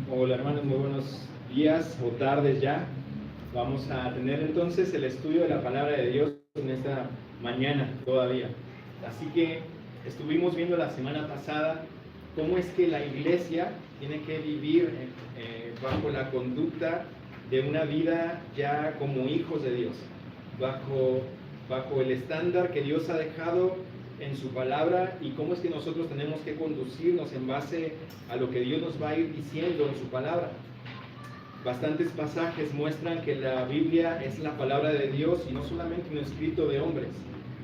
Hola hermanos, muy buenos días o tardes ya. Vamos a tener entonces el estudio de la palabra de Dios en esta mañana todavía. Así que estuvimos viendo la semana pasada cómo es que la iglesia tiene que vivir bajo la conducta de una vida ya como hijos de Dios, bajo el estándar que Dios ha dejado en su palabra y cómo es que nosotros tenemos que conducirnos en base a lo que Dios nos va a ir diciendo en su palabra. Bastantes pasajes muestran que la Biblia es la palabra de Dios y no solamente un escrito de hombres.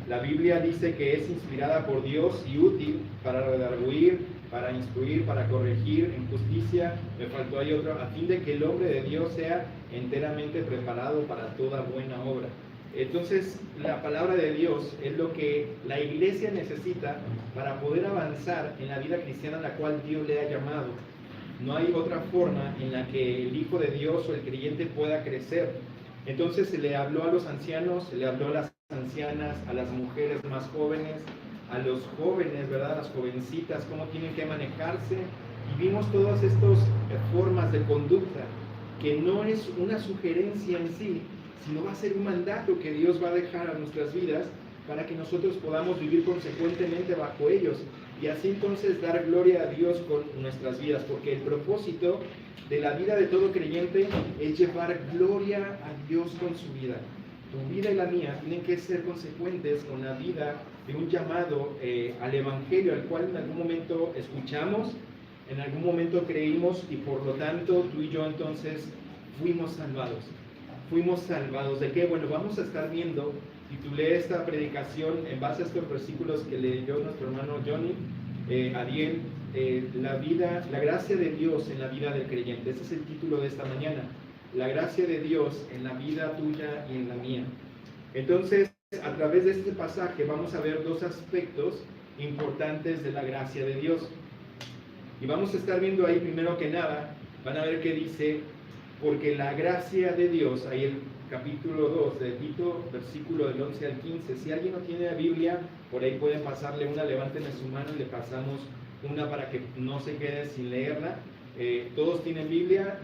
La Biblia dice que es inspirada por Dios y útil para redarguir, para instruir, para corregir en justicia. Me faltó ahí otro, a fin de que el hombre de Dios sea enteramente preparado para toda buena obra. Entonces, la palabra de Dios es lo que la iglesia necesita para poder avanzar en la vida cristiana a la cual Dios le ha llamado. No hay otra forma en la que el Hijo de Dios o el creyente pueda crecer. Entonces se le habló a los ancianos, se le habló a las ancianas, a las mujeres más jóvenes, a los jóvenes, ¿verdad? Las jovencitas, cómo tienen que manejarse. Y vimos todas estas formas de conducta, que no es una sugerencia en sí, sino va a ser un mandato que Dios va a dejar a nuestras vidas para que nosotros podamos vivir consecuentemente bajo ellos y así entonces dar gloria a Dios con nuestras vidas, porque el propósito de la vida de todo creyente es llevar gloria a Dios con su vida. Tu vida y la mía tienen que ser consecuentes con la vida de un llamado al Evangelio, al cual en algún momento escuchamos, en algún momento creímos y por lo tanto tú y yo entonces fuimos salvados. Fuimos salvados. ¿De qué? Bueno, vamos a estar viendo, titulé esta predicación en base a estos versículos que leyó nuestro hermano Johnny, Adiel, la gracia de Dios en la vida del creyente. Ese es el título de esta mañana. La gracia de Dios en la vida tuya y en la mía. Entonces, a través de este pasaje vamos a ver dos aspectos importantes de la gracia de Dios. Y vamos a estar viendo ahí primero que nada, van a ver que dice, porque la gracia de Dios, ahí el capítulo 2 de Tito, versículo del 11 al 15. Si alguien no tiene la Biblia, por ahí pueden pasarle una, levántenle su mano y le pasamos una para que no se quede sin leerla. Todos tienen Biblia,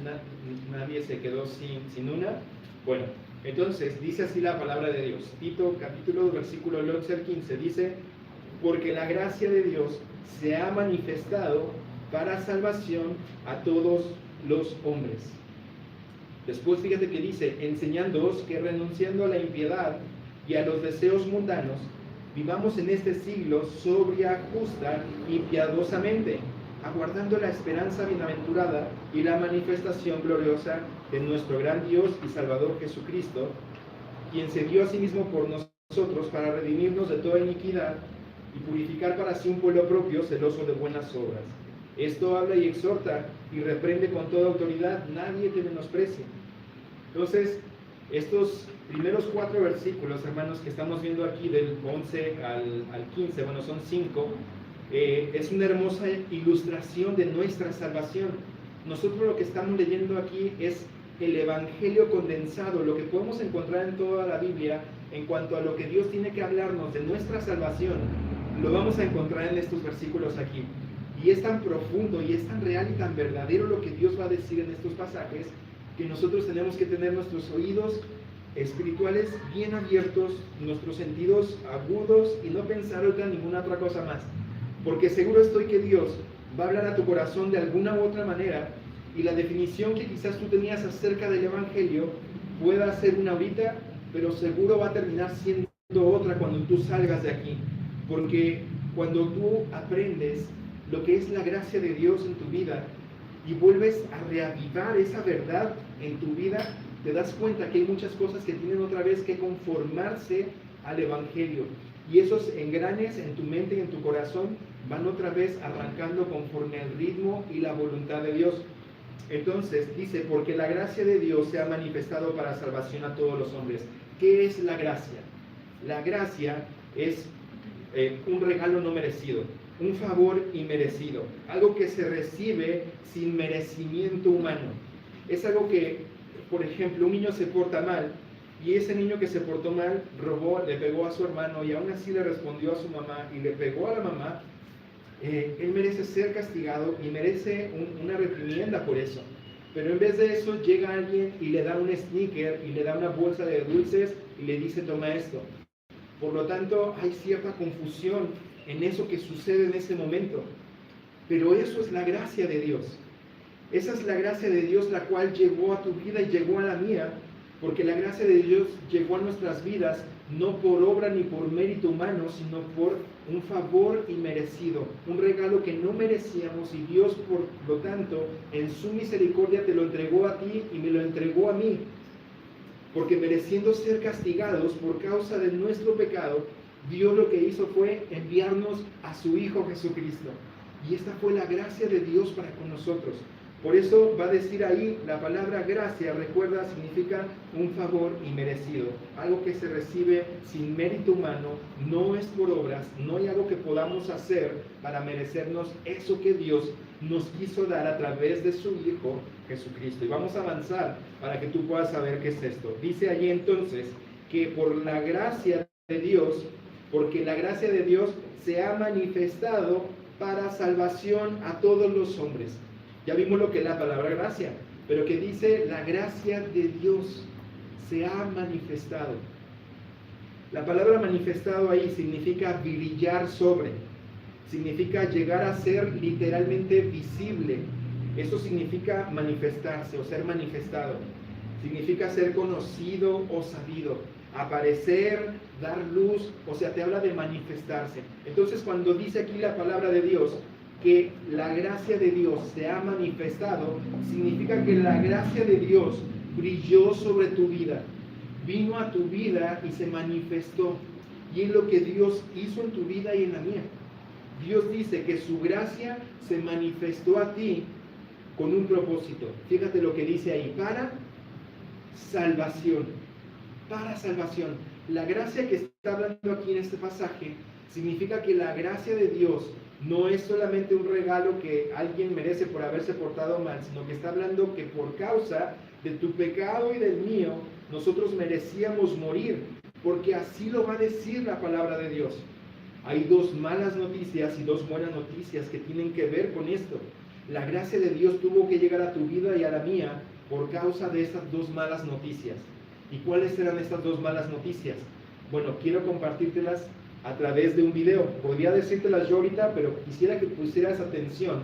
nadie se quedó sin una. Bueno, entonces dice así la palabra de Dios. Tito, capítulo 2, versículo del 11 al 15, dice, porque la gracia de Dios se ha manifestado para salvación a todos los hombres. Después fíjate que dice, enseñándoos que renunciando a la impiedad y a los deseos mundanos, vivamos en este siglo sobria, justa y piadosamente, aguardando la esperanza bienaventurada y la manifestación gloriosa de nuestro gran Dios y Salvador Jesucristo, quien se dio a sí mismo por nosotros para redimirnos de toda iniquidad y purificar para sí un pueblo propio celoso de buenas obras. Esto habla y exhorta y reprende con toda autoridad, nadie te menosprecie. Entonces, estos primeros 4 versículos, hermanos, que estamos viendo aquí del 11 al 15, bueno, son 5, es una hermosa ilustración de nuestra salvación. Nosotros lo que estamos leyendo aquí es el Evangelio condensado, lo que podemos encontrar en toda la Biblia en cuanto a lo que Dios tiene que hablarnos de nuestra salvación, lo vamos a encontrar en estos versículos aquí. Y es tan profundo y es tan real y tan verdadero lo que Dios va a decir en estos pasajes, que nosotros tenemos que tener nuestros oídos espirituales bien abiertos, nuestros sentidos agudos y no pensar en ninguna otra cosa más. Porque seguro estoy que Dios va a hablar a tu corazón de alguna u otra manera y la definición que quizás tú tenías acerca del Evangelio pueda ser una ahorita, pero seguro va a terminar siendo otra cuando tú salgas de aquí. Porque cuando tú aprendes lo que es la gracia de Dios en tu vida y vuelves a reavivar esa verdad en tu vida, te das cuenta que hay muchas cosas que tienen otra vez que conformarse al Evangelio. Y esos engranes en tu mente y en tu corazón van otra vez arrancando conforme al ritmo y la voluntad de Dios. Entonces dice, porque la gracia de Dios se ha manifestado para salvación a todos los hombres. ¿Qué es la gracia? La gracia es un regalo no merecido, un favor inmerecido, algo que se recibe sin merecimiento humano. Es algo que, por ejemplo, un niño se porta mal y ese niño que se portó mal robó, le pegó a su hermano y aún así le respondió a su mamá y le pegó a la mamá. Él merece ser castigado y merece una reprimienda por eso. Pero en vez de eso llega alguien y le da un sneaker y le da una bolsa de dulces y le dice toma esto. Por lo tanto hay cierta confusión en eso que sucede en ese momento. Pero eso es la gracia de Dios. Esa es la gracia de Dios la cual llegó a tu vida y llegó a la mía, porque la gracia de Dios llegó a nuestras vidas no por obra ni por mérito humano, sino por un favor inmerecido, un regalo que no merecíamos y Dios, por lo tanto, en su misericordia te lo entregó a ti y me lo entregó a mí, porque mereciendo ser castigados por causa de nuestro pecado, Dios lo que hizo fue enviarnos a su Hijo Jesucristo. Y esta fue la gracia de Dios para con nosotros. Por eso va a decir ahí, la palabra gracia, recuerda, significa un favor inmerecido, algo que se recibe sin mérito humano, no es por obras, no hay algo que podamos hacer para merecernos eso que Dios nos quiso dar a través de su Hijo Jesucristo. Y vamos a avanzar para que tú puedas saber qué es esto. Dice allí entonces que por la gracia de Dios, porque la gracia de Dios se ha manifestado para salvación a todos los hombres. Ya vimos lo que es la palabra gracia, pero que dice la gracia de Dios se ha manifestado. La palabra manifestado ahí significa brillar sobre, significa llegar a ser literalmente visible. Eso significa manifestarse o ser manifestado. Significa ser conocido o sabido, aparecer, dar luz, o sea, te habla de manifestarse. Entonces, cuando dice aquí la palabra de Dios, que la gracia de Dios se ha manifestado, significa que la gracia de Dios brilló sobre tu vida, vino a tu vida y se manifestó. Y es lo que Dios hizo en tu vida y en la mía. Dios dice que su gracia se manifestó a ti con un propósito. Fíjate lo que dice ahí, para salvación. Para salvación. La gracia que está hablando aquí en este pasaje significa que la gracia de Dios no es solamente un regalo que alguien merece por haberse portado mal, sino que está hablando que por causa de tu pecado y del mío, nosotros merecíamos morir, porque así lo va a decir la palabra de Dios. Hay dos malas noticias y dos buenas noticias que tienen que ver con esto. La gracia de Dios tuvo que llegar a tu vida y a la mía por causa de estas dos malas noticias. ¿Y cuáles eran estas dos malas noticias? Bueno, quiero compartírtelas a través de un video. Podría decírtelas yo ahorita, pero quisiera que pusieras atención,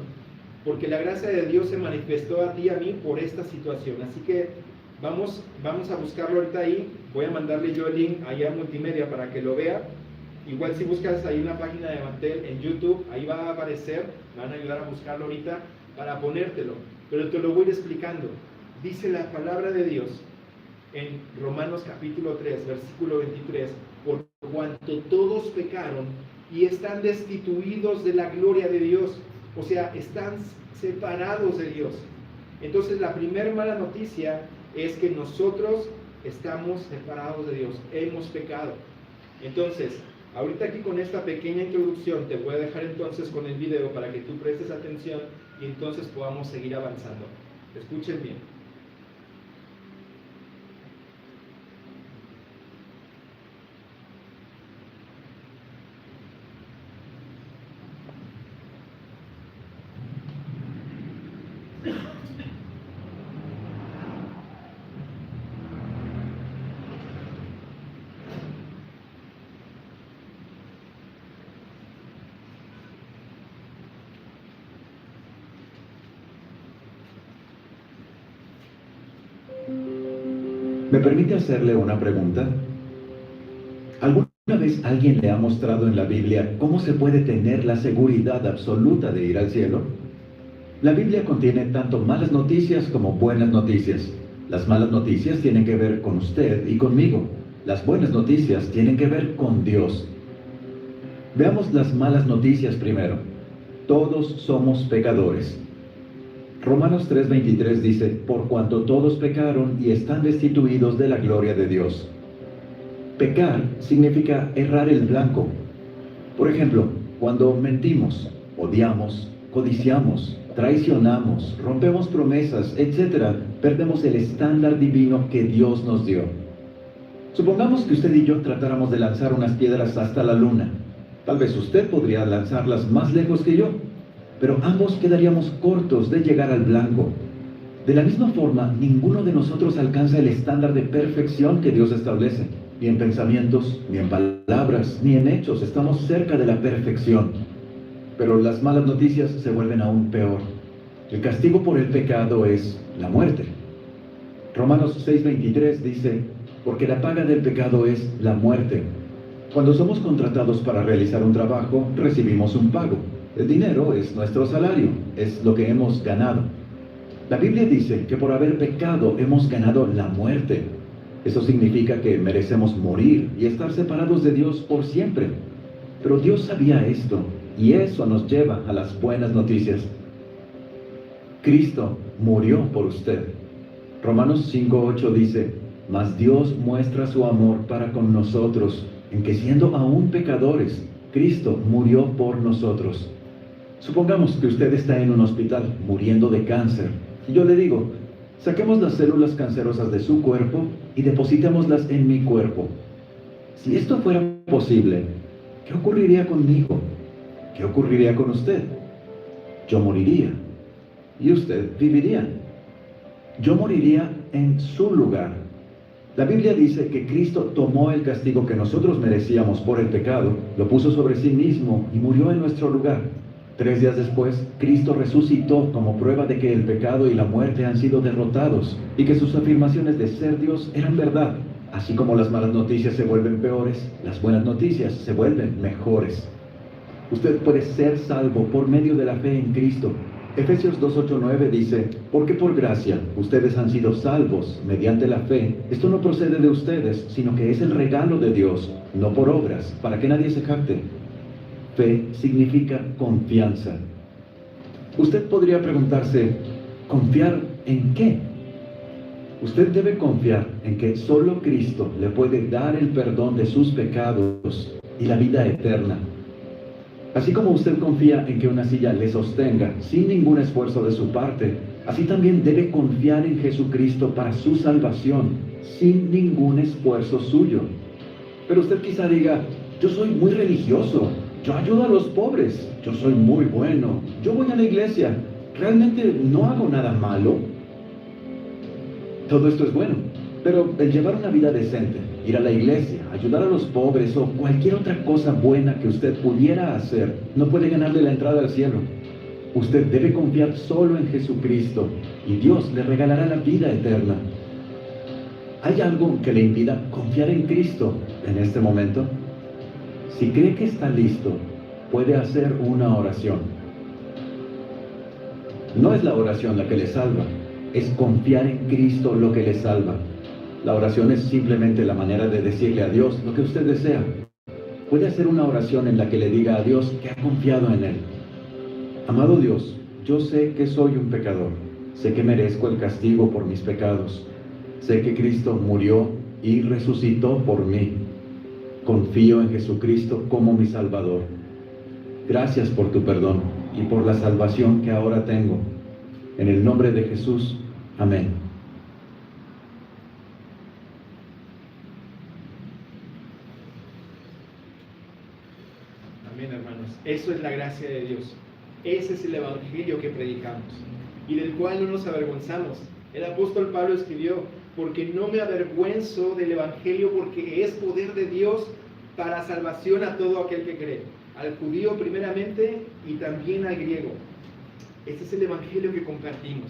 porque la gracia de Dios se manifestó a ti y a mí por esta situación. Así que vamos a buscarlo ahorita ahí. Voy a mandarle yo el link allá a Multimedia para que lo vea. Igual si buscas ahí una página de Mantel en YouTube, ahí va a aparecer, me van a ayudar a buscarlo ahorita para ponértelo, pero te lo voy a ir explicando. Dice la palabra de Dios en Romanos capítulo 3, versículo 23, por cuanto todos pecaron y están destituidos de la gloria de Dios, o sea, están separados de Dios. Entonces la primera mala noticia es que nosotros estamos separados de Dios, hemos pecado. Entonces, ahorita aquí con esta pequeña introducción te voy a dejar entonces con el video para que tú prestes atención y entonces podamos seguir avanzando. Escuchen bien. ¿Me permite hacerle una pregunta? ¿Alguna vez alguien le ha mostrado en la Biblia cómo se puede tener la seguridad absoluta de ir al cielo? La Biblia contiene tanto malas noticias como buenas noticias. Las malas noticias tienen que ver con usted y conmigo. Las buenas noticias tienen que ver con Dios. Veamos las malas noticias primero. Todos somos pecadores. Romanos 3:23 dice, por cuanto todos pecaron y están destituidos de la gloria de Dios. Pecar significa errar el blanco. Por ejemplo, cuando mentimos, odiamos, codiciamos, traicionamos, rompemos promesas, etc., perdemos el estándar divino que Dios nos dio. Supongamos que usted y yo tratáramos de lanzar unas piedras hasta la luna. Tal vez usted podría lanzarlas más lejos que yo, pero ambos quedaríamos cortos de llegar al blanco. De la misma forma, ninguno de nosotros alcanza el estándar de perfección que Dios establece. Ni en pensamientos, ni en palabras, ni en hechos estamos cerca de la perfección. Pero las malas noticias se vuelven aún peor. El castigo por el pecado es la muerte. Romanos 6:23 dice, porque la paga del pecado es la muerte. Cuando somos contratados para realizar un trabajo, recibimos un pago. El dinero es nuestro salario, es lo que hemos ganado. La Biblia dice que por haber pecado hemos ganado la muerte. Eso significa que merecemos morir y estar separados de Dios por siempre. Pero Dios sabía esto, y eso nos lleva a las buenas noticias. Cristo murió por usted. Romanos 5:8 dice, mas Dios muestra su amor para con nosotros, en que siendo aún pecadores, Cristo murió por nosotros. Supongamos que usted está en un hospital muriendo de cáncer, y yo le digo, saquemos las células cancerosas de su cuerpo y depositémoslas en mi cuerpo. Si esto fuera posible, ¿qué ocurriría conmigo? ¿Qué ocurriría con usted? Yo moriría, y usted viviría. Yo moriría en su lugar. La Biblia dice que Cristo tomó el castigo que nosotros merecíamos por el pecado, lo puso sobre sí mismo y murió en nuestro lugar. 3 días después, Cristo resucitó como prueba de que el pecado y la muerte han sido derrotados y que sus afirmaciones de ser Dios eran verdad. Así como las malas noticias se vuelven peores, las buenas noticias se vuelven mejores. Usted puede ser salvo por medio de la fe en Cristo. Efesios 2:8-9 dice, porque por gracia ustedes han sido salvos mediante la fe. Esto no procede de ustedes, sino que es el regalo de Dios, no por obras, para que nadie se jacte. Fe significa confianza. Usted podría preguntarse, ¿confiar en qué? Usted debe confiar en que solo Cristo le puede dar el perdón de sus pecados y la vida eterna. Así como usted confía en que una silla le sostenga sin ningún esfuerzo de su parte, así también debe confiar en Jesucristo para su salvación, sin ningún esfuerzo suyo. Pero usted quizá diga, yo soy muy religioso, yo ayudo a los pobres, yo soy muy bueno, yo voy a la iglesia, ¿realmente no hago nada malo? Todo esto es bueno, pero el llevar una vida decente, ir a la iglesia, ayudar a los pobres o cualquier otra cosa buena que usted pudiera hacer, no puede ganarle la entrada al cielo. Usted debe confiar solo en Jesucristo y Dios le regalará la vida eterna. ¿Hay algo que le impida confiar en Cristo en este momento? Si cree que está listo, puede hacer una oración. No es la oración la que le salva, es confiar en Cristo lo que le salva. La oración es simplemente la manera de decirle a Dios lo que usted desea. Puede hacer una oración en la que le diga a Dios que ha confiado en Él. Amado Dios, yo sé que soy un pecador, sé que merezco el castigo por mis pecados, sé que Cristo murió y resucitó por mí. Confío en Jesucristo como mi Salvador. Gracias por tu perdón y por la salvación que ahora tengo. En el nombre de Jesús, amén. Amén, hermanos. Eso es la gracia de Dios. Ese es el evangelio que predicamos y del cual no nos avergonzamos. El apóstol Pablo escribió, porque no me avergüenzo del evangelio, porque es poder de Dios para salvación a todo aquel que cree, al judío primeramente y también al griego. Ese es el evangelio que compartimos,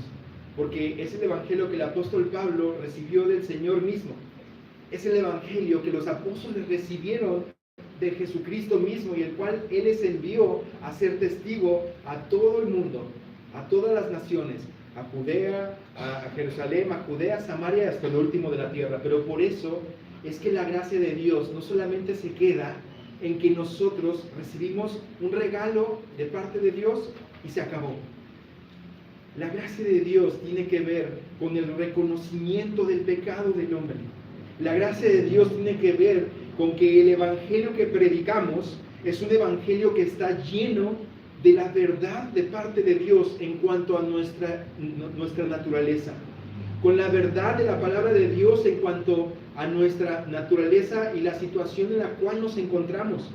porque es el evangelio que el apóstol Pablo recibió del Señor mismo. Es el evangelio que los apóstoles recibieron de Jesucristo mismo y el cual Él les envió a ser testigo a todo el mundo, a todas las naciones, a Judea, a Jerusalén, a Judea, Samaria, hasta lo último de la tierra. Pero por eso es que la gracia de Dios no solamente se queda en que nosotros recibimos un regalo de parte de Dios y se acabó. La gracia de Dios tiene que ver con el reconocimiento del pecado del hombre. La gracia de Dios tiene que ver con que el evangelio que predicamos es un evangelio que está lleno de la verdad de parte de Dios en cuanto a nuestra naturaleza, con la verdad de la palabra de Dios en cuanto a nuestra naturaleza y la situación en la cual nos encontramos.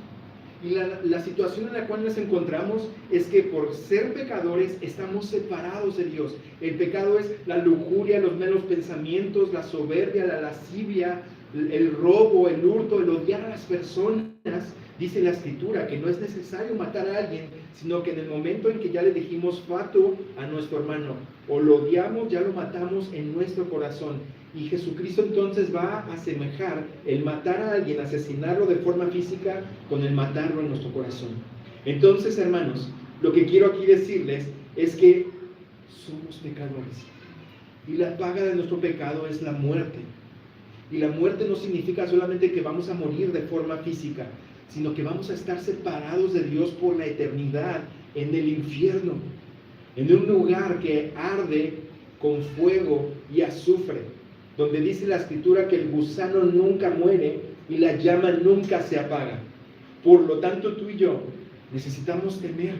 Y la situación en la cual nos encontramos es que por ser pecadores estamos separados de Dios. El pecado es la lujuria, los malos pensamientos, la soberbia, la lascivia, el robo, el hurto, el odiar a las personas. Dice la Escritura que no es necesario matar a alguien, sino que en el momento en que ya le dijimos fato a nuestro hermano, o lo odiamos, ya lo matamos en nuestro corazón. Y Jesucristo entonces va a asemejar el matar a alguien, asesinarlo de forma física, con el matarlo en nuestro corazón. Entonces, hermanos, lo que quiero aquí decirles es que somos pecadores. Y la paga de nuestro pecado es la muerte. Y la muerte no significa solamente que vamos a morir de forma física, sino que vamos a estar separados de Dios por la eternidad en el infierno, en un lugar que arde con fuego y azufre, donde dice la Escritura que el gusano nunca muere y la llama nunca se apaga. Por lo tanto, tú y yo necesitamos temer,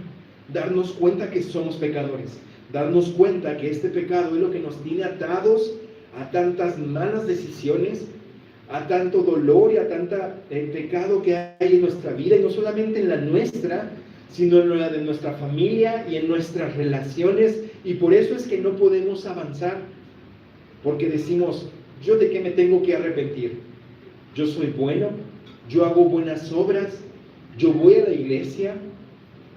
darnos cuenta que somos pecadores, darnos cuenta que este pecado es lo que nos tiene atados a tantas malas decisiones, a tanto dolor y a tanta pecado que hay en nuestra vida, y no solamente en la nuestra, sino en la de nuestra familia y en nuestras relaciones. Y por eso es que no podemos avanzar, porque decimos, ¿yo de qué me tengo que arrepentir? Yo soy bueno, yo hago buenas obras, yo voy a la iglesia,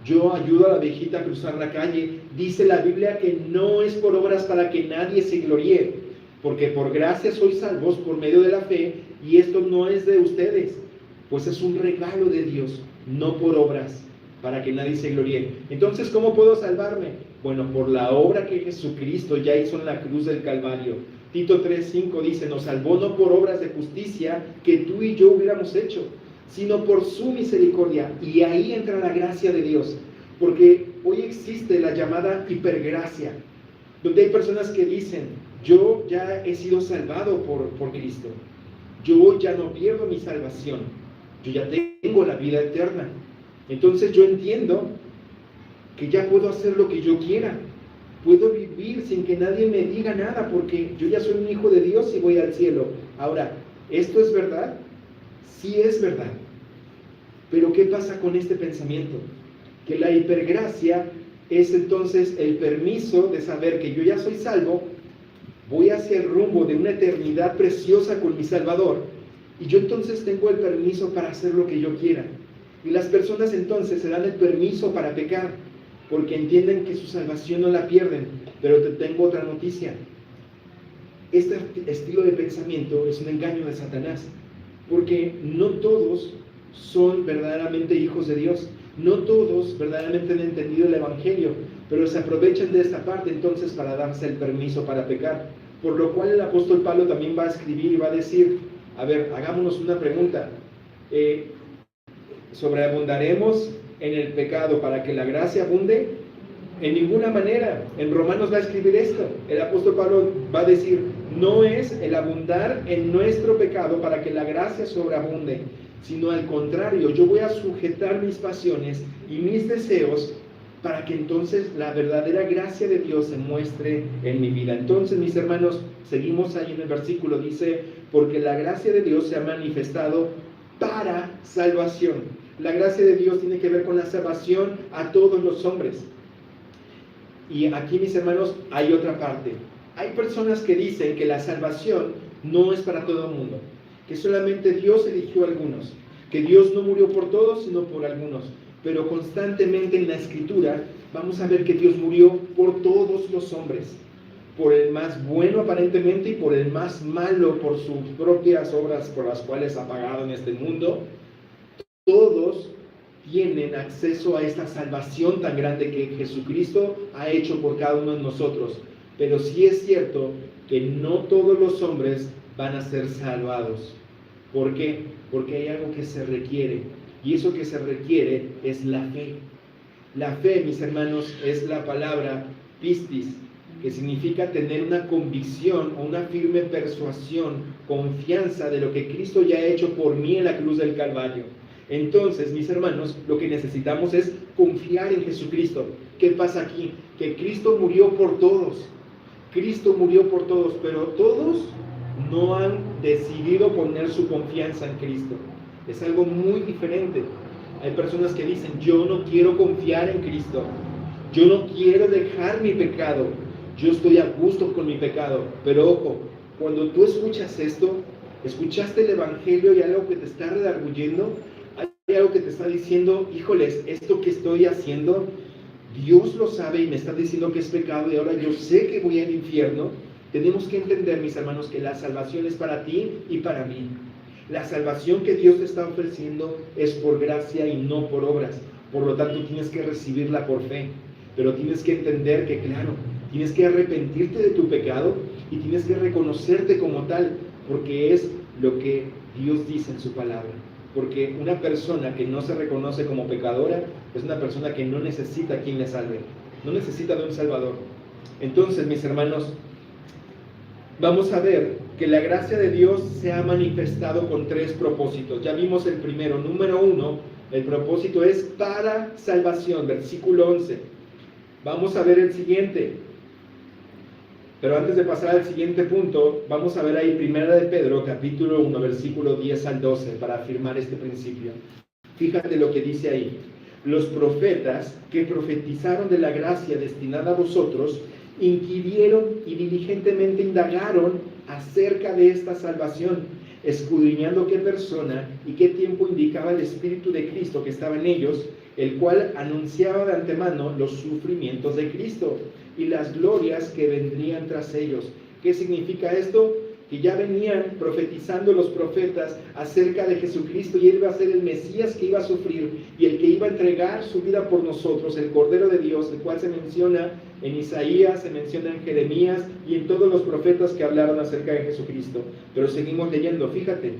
yo ayudo a la viejita a cruzar la calle. Dice la Biblia que no es por obras para que nadie se gloríe, porque por gracia sois salvos por medio de la fe, y esto no es de ustedes, pues es un regalo de Dios, no por obras, para que nadie se gloríe. Entonces, ¿cómo puedo salvarme? Bueno, por la obra que Jesucristo ya hizo en la cruz del Calvario. Tito 3:5 dice, nos salvó no por obras de justicia que tú y yo hubiéramos hecho, sino por su misericordia. Y ahí entra la gracia de Dios, porque hoy existe la llamada hipergracia, donde hay personas que dicen, yo ya he sido salvado por Cristo, yo ya no pierdo mi salvación, yo ya tengo la vida eterna. Entonces yo entiendo que ya puedo hacer lo que yo quiera, puedo vivir sin que nadie me diga nada, porque yo ya soy un hijo de Dios y voy al cielo. Ahora, ¿esto es verdad? Sí es verdad. Pero ¿qué pasa con este pensamiento? Que la hipergracia es entonces el permiso de saber que yo ya soy salvo, voy hacia el rumbo de una eternidad preciosa con mi Salvador, y yo entonces tengo el permiso para hacer lo que yo quiera. Y las personas entonces se dan el permiso para pecar, porque entienden que su salvación no la pierden. Pero te tengo otra noticia. Este estilo de pensamiento es un engaño de Satanás, porque no todos son verdaderamente hijos de Dios, no todos verdaderamente han entendido el Evangelio, pero se aprovechan de esta parte entonces para darse el permiso para pecar. Por lo cual el apóstol Pablo también va a escribir y va a decir, a ver, hagámonos una pregunta, ¿sobreabundaremos en el pecado para que la gracia abunde? En ninguna manera. En Romanos va a escribir esto. El apóstol Pablo va a decir, no es el abundar en nuestro pecado para que la gracia sobreabunde, sino al contrario, yo voy a sujetar mis pasiones y mis deseos para que entonces la verdadera gracia de Dios se muestre en mi vida. Entonces, mis hermanos, seguimos ahí en el versículo, dice, porque la gracia de Dios se ha manifestado para salvación. La gracia de Dios tiene que ver con la salvación a todos los hombres. Y aquí, mis hermanos, hay otra parte. Hay personas que dicen que la salvación no es para todo el mundo, que solamente Dios eligió a algunos, que Dios no murió por todos, sino por algunos. Pero constantemente en la Escritura vamos a ver que Dios murió por todos los hombres, por el más bueno aparentemente y por el más malo por sus propias obras por las cuales ha pagado en este mundo. Todos tienen acceso a esta salvación tan grande que Jesucristo ha hecho por cada uno de nosotros. Pero sí es cierto que no todos los hombres van a ser salvados. ¿Por qué? Porque hay algo que se requiere. Y eso que se requiere es la fe. La fe, mis hermanos, es la palabra pistis, que significa tener una convicción o una firme persuasión, confianza de lo que Cristo ya ha hecho por mí en la cruz del Calvario. Entonces, mis hermanos, lo que necesitamos es confiar en Jesucristo. ¿Qué pasa aquí? Que Cristo murió por todos. Cristo murió por todos, pero todos no han decidido poner su confianza en Cristo. Es algo muy diferente. Hay personas que dicen, yo no quiero confiar en Cristo, yo no quiero dejar mi pecado, yo estoy a gusto con mi pecado. Pero ojo, cuando tú escuchas esto, escuchaste el Evangelio y algo que te está redarguyendo, hay algo que te está diciendo, híjoles, esto que estoy haciendo, Dios lo sabe y me está diciendo que es pecado y ahora yo sé que voy al infierno. Tenemos que entender, mis hermanos, que la salvación es para ti y para mí. La salvación que Dios te está ofreciendo es por gracia y no por obras. Por lo tanto, tienes que recibirla por fe. Pero tienes que entender que, claro, tienes que arrepentirte de tu pecado y tienes que reconocerte como tal, porque es lo que Dios dice en su palabra. Porque una persona que no se reconoce como pecadora es una persona que no necesita a quien le salve, no necesita de un salvador. Entonces, mis hermanos, vamos a ver que la gracia de Dios se ha manifestado con 3 propósitos. Ya vimos el primero. Número 1, el propósito es para salvación, versículo 11. Vamos a ver el siguiente. Pero antes de pasar al siguiente punto, vamos a ver ahí 1 de Pedro, capítulo 1, versículo 10 al 12, para afirmar este principio. Fíjate lo que dice ahí. Los profetas que profetizaron de la gracia destinada a vosotros, inquirieron y diligentemente indagaron acerca de esta salvación, escudriñando qué persona y qué tiempo indicaba el Espíritu de Cristo que estaba en ellos, el cual anunciaba de antemano los sufrimientos de Cristo y las glorias que vendrían tras ellos. ¿Qué significa esto? Que ya venían profetizando los profetas acerca de Jesucristo y Él iba a ser el Mesías que iba a sufrir y el que iba a entregar su vida por nosotros, el Cordero de Dios, el cual se menciona en Isaías, se menciona en Jeremías y en todos los profetas que hablaron acerca de Jesucristo. Pero seguimos leyendo, fíjate.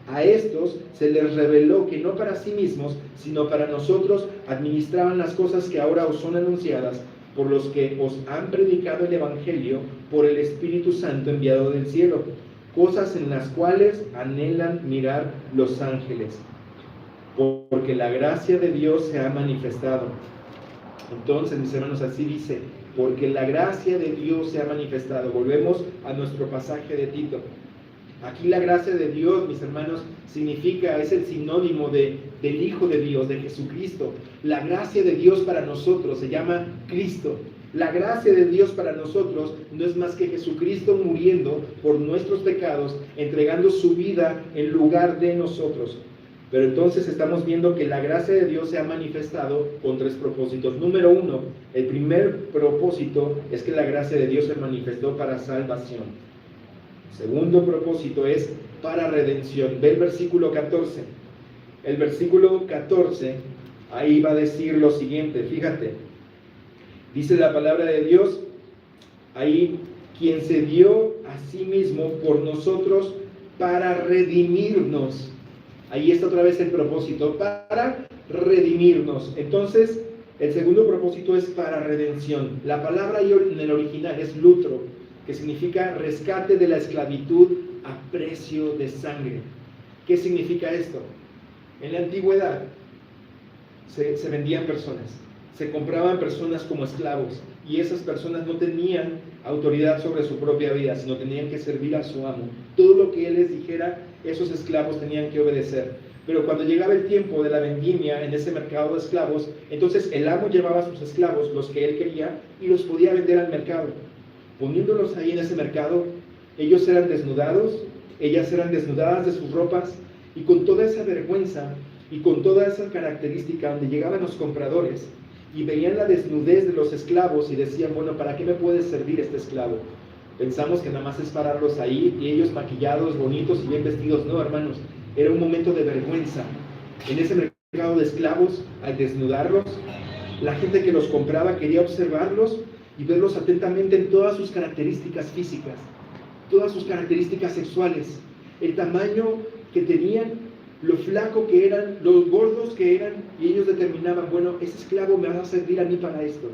A estos se les reveló que no para sí mismos, sino para nosotros administraban las cosas que ahora os son anunciadas, por los que os han predicado el Evangelio por el Espíritu Santo enviado del cielo, cosas en las cuales anhelan mirar los ángeles, porque la gracia de Dios se ha manifestado. Entonces, mis hermanos, así dice, porque la gracia de Dios se ha manifestado. Volvemos a nuestro pasaje de Tito. Aquí la gracia de Dios, mis hermanos, significa, es el sinónimo del Hijo de Dios, de Jesucristo. La gracia de Dios para nosotros se llama Cristo. La gracia de Dios para nosotros no es más que Jesucristo muriendo por nuestros pecados, entregando su vida en lugar de nosotros. Pero entonces estamos viendo que la gracia de Dios se ha manifestado con 3 propósitos. Número 1, el primer propósito es que la gracia de Dios se manifestó para salvación. Segundo propósito es para redención. Ve el versículo 14. El versículo 14, ahí va a decir lo siguiente, fíjate. Dice la palabra de Dios, ahí, quien se dio a sí mismo por nosotros para redimirnos. Ahí está otra vez el propósito, para redimirnos. Entonces, el segundo propósito es para redención. La palabra en el original es lutro, que significa rescate de la esclavitud a precio de sangre. ¿Qué significa esto? En la antigüedad se vendían personas, se compraban personas como esclavos, y esas personas no tenían autoridad sobre su propia vida, sino tenían que servir a su amo. Todo lo que él les dijera, esos esclavos tenían que obedecer. Pero cuando llegaba el tiempo de la vendimia en ese mercado de esclavos, entonces el amo llevaba a sus esclavos, los que él quería, y los podía vender al mercado. Poniéndolos ahí en ese mercado, ellos eran desnudados, ellas eran desnudadas de sus ropas, y con toda esa vergüenza y con toda esa característica, donde llegaban los compradores y veían la desnudez de los esclavos y decían, bueno, ¿para qué me puede servir este esclavo? Pensamos que nada más es pararlos ahí y ellos maquillados, bonitos y bien vestidos. No, hermanos, era un momento de vergüenza. En ese mercado de esclavos, al desnudarlos, la gente que los compraba quería observarlos y verlos atentamente en todas sus características físicas, todas sus características sexuales, el tamaño que tenían, lo flaco que eran, los gordos que eran, y ellos determinaban, bueno, ese esclavo me va a servir a mí para esto,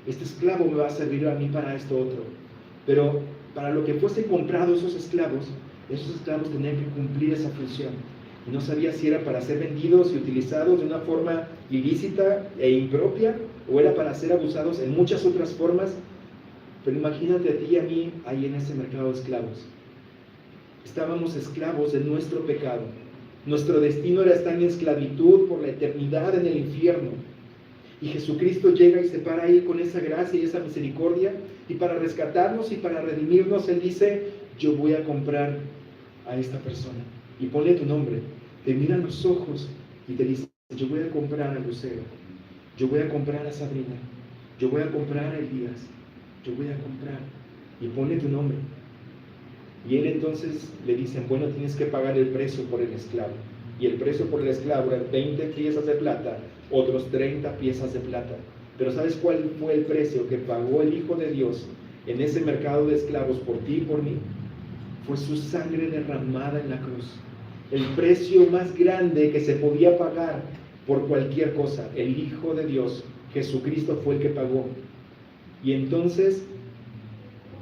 este esclavo me va a servir a mí para esto otro. Pero para lo que fuese comprado esos esclavos tenían que cumplir esa función. Y no sabía si era para ser vendidos y utilizados de una forma ilícita e impropia, o era para ser abusados en muchas otras formas. Pero imagínate a ti y a mí ahí en ese mercado de esclavos. Estábamos esclavos de nuestro pecado. Nuestro destino era estar en esclavitud por la eternidad en el infierno. Y Jesucristo llega y se para ahí con esa gracia y esa misericordia, y para rescatarnos y para redimirnos, Él dice, yo voy a comprar a esta persona. Y ponle tu nombre, te mira a los ojos y te dice, yo voy a comprar a Lucero, yo voy a comprar a Sabrina, yo voy a comprar a Elías, yo voy a comprar. Y ponle tu nombre. Y Él entonces le dicen, bueno, tienes que pagar el precio por el esclavo. Y el precio por el esclavo era 20 piezas de plata, otros 30 piezas de plata. Pero ¿sabes cuál fue el precio que pagó el Hijo de Dios en ese mercado de esclavos por ti y por mí? Fue su sangre derramada en la cruz. El precio más grande que se podía pagar por cualquier cosa. El Hijo de Dios, Jesucristo, fue el que pagó. Y entonces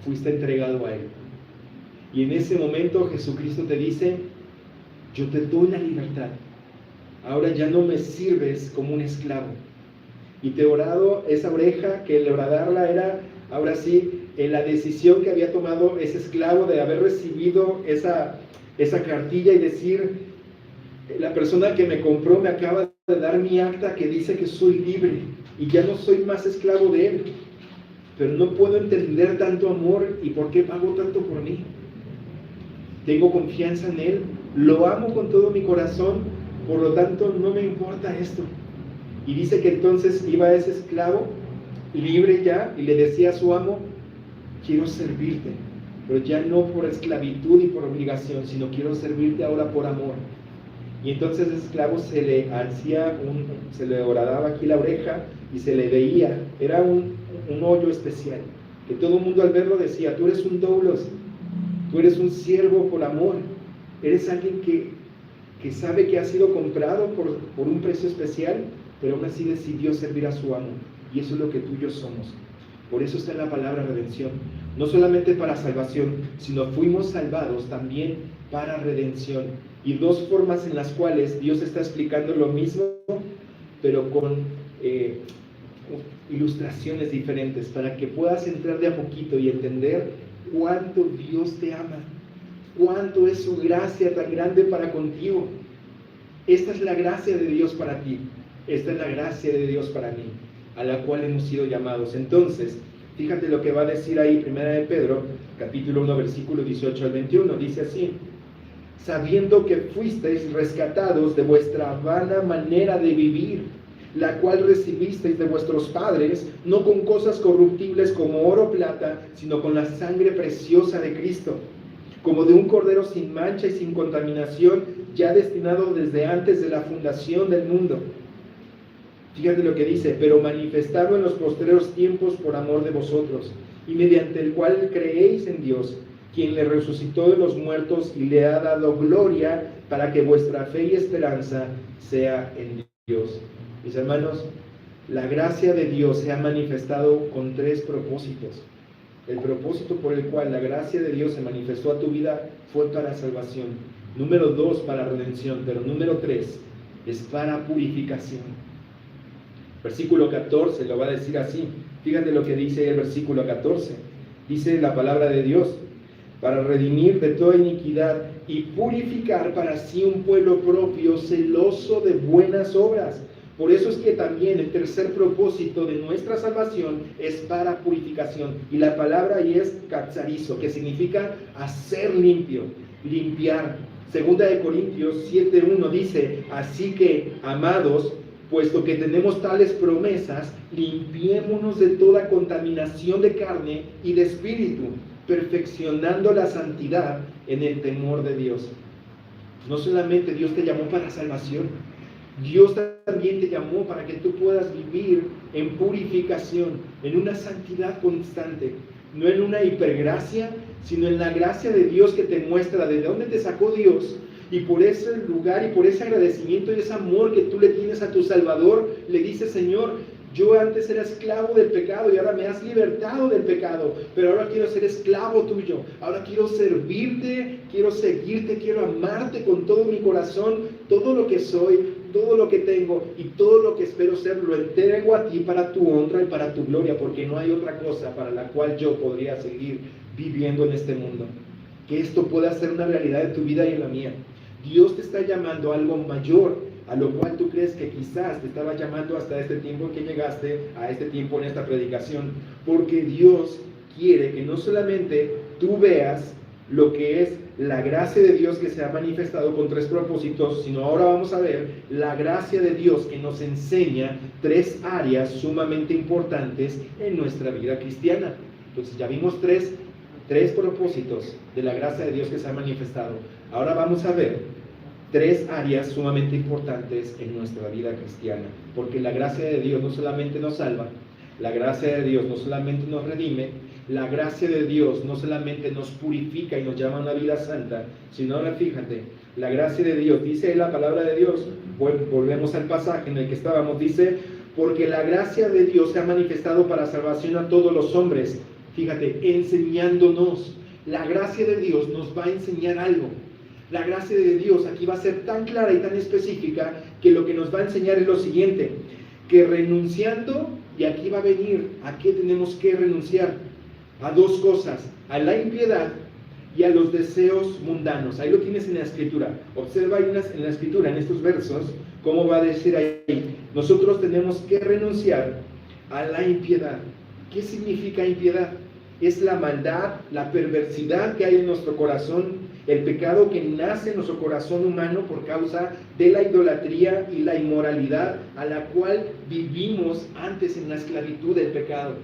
fuiste entregado a Él. Y en ese momento Jesucristo te dice, yo te doy la libertad. Ahora ya no me sirves como un esclavo. Y te he orado esa oreja, que el horadarla era, ahora sí, en la decisión que había tomado ese esclavo de haber recibido esa cartilla y decir, la persona que me compró me acaba de dar mi acta que dice que soy libre y ya no soy más esclavo de él. Pero no puedo entender tanto amor y por qué pago tanto por mí. Tengo confianza en él, lo amo con todo mi corazón, por lo tanto no me importa esto. Y dice que entonces iba ese esclavo libre ya y le decía a su amo, quiero servirte, pero ya no por esclavitud y por obligación, sino quiero servirte ahora por amor. Y entonces el esclavo se le horadaba aquí la oreja y se le veía, era un hoyo especial, que todo el mundo al verlo decía, tú eres un doulos, tú eres un siervo por amor, eres alguien que sabe que ha sido comprado por un precio especial, pero aún así decidió servir a su amo. Y eso es lo que tú y yo somos. Por eso está en la palabra redención. No solamente para salvación, sino fuimos salvados también para redención. Y dos formas en las cuales Dios está explicando lo mismo, pero con ilustraciones diferentes, para que puedas entrar de a poquito y entender cuánto Dios te ama, cuánto es su gracia tan grande para contigo. Esta es la gracia de Dios para ti. Esta es la gracia de Dios para mí, a la cual hemos sido llamados. Entonces, fíjate lo que va a decir ahí, 1 de Pedro, capítulo 1, versículo 18 al 21, dice así, sabiendo que fuisteis rescatados de vuestra vana manera de vivir, la cual recibisteis de vuestros padres, no con cosas corruptibles como oro o plata, sino con la sangre preciosa de Cristo, como de un cordero sin mancha y sin contaminación, ya destinado desde antes de la fundación del mundo. Fíjate lo que dice, pero manifestado en los postreros tiempos por amor de vosotros, y mediante el cual creéis en Dios, quien le resucitó de los muertos y le ha dado gloria, para que vuestra fe y esperanza sea en Dios. Mis hermanos, la gracia de Dios se ha manifestado con tres propósitos. El propósito por el cual la gracia de Dios se manifestó a tu vida fue para salvación. Número 2, para redención, pero número 3 es para purificación. Versículo 14 lo va a decir así. Fíjate lo que dice el versículo 14. Dice la palabra de Dios, para redimir de toda iniquidad y purificar para sí un pueblo propio, celoso de buenas obras. Por eso es que también el tercer propósito de nuestra salvación es para purificación. Y la palabra ahí es katsarizo, que significa hacer limpio, limpiar. Segunda de Corintios 7:1 dice, así que, amados, puesto que tenemos tales promesas, limpiémonos de toda contaminación de carne y de espíritu, perfeccionando la santidad en el temor de Dios. No solamente Dios te llamó para salvación, Dios también te llamó para que tú puedas vivir en purificación, en una santidad constante, no en una hipergracia, sino en la gracia de Dios que te muestra de dónde te sacó Dios. Y por ese lugar y por ese agradecimiento y ese amor que tú le tienes a tu Salvador, le dices, Señor, yo antes era esclavo del pecado y ahora me has libertado del pecado, pero ahora quiero ser esclavo tuyo, ahora quiero servirte, quiero seguirte, quiero amarte con todo mi corazón, todo lo que soy, todo lo que tengo y todo lo que espero ser, lo entrego a ti para tu honra y para tu gloria, porque no hay otra cosa para la cual yo podría seguir viviendo en este mundo. Que esto pueda ser una realidad en tu vida y en la mía. Dios te está llamando a algo mayor, a lo cual tú crees que quizás te estaba llamando hasta este tiempo que llegaste, a este tiempo en esta predicación, porque Dios quiere que no solamente tú veas lo que es la gracia de Dios que se ha manifestado con 3 propósitos, sino ahora vamos a ver la gracia de Dios que nos enseña 3 áreas sumamente importantes en nuestra vida cristiana. Entonces ya vimos tres propósitos de la gracia de Dios que se ha manifestado. Ahora vamos a ver 3 áreas sumamente importantes en nuestra vida cristiana, porque la gracia de Dios no solamente nos salva, la gracia de Dios no solamente nos redime, la gracia de Dios no solamente nos purifica y nos llama a una vida santa, sino ahora fíjate, la gracia de Dios, dice la palabra de Dios, volvemos al pasaje en el que estábamos, dice, porque la gracia de Dios se ha manifestado para salvación a todos los hombres, fíjate, enseñándonos, la gracia de Dios nos va a enseñar algo. La gracia de Dios aquí va a ser tan clara y tan específica que lo que nos va a enseñar es lo siguiente, que renunciando, y aquí va a venir, ¿a qué tenemos que renunciar? A 2 cosas, a la impiedad y a los deseos mundanos. Ahí lo tienes en la Escritura. Observa ahí en la Escritura, en estos versos, cómo va a decir ahí, nosotros tenemos que renunciar a la impiedad. ¿Qué significa impiedad? Es la maldad, la perversidad que hay en nuestro corazón, el pecado que nace en nuestro corazón humano por causa de la idolatría y la inmoralidad a la cual vivimos antes en la esclavitud del pecado.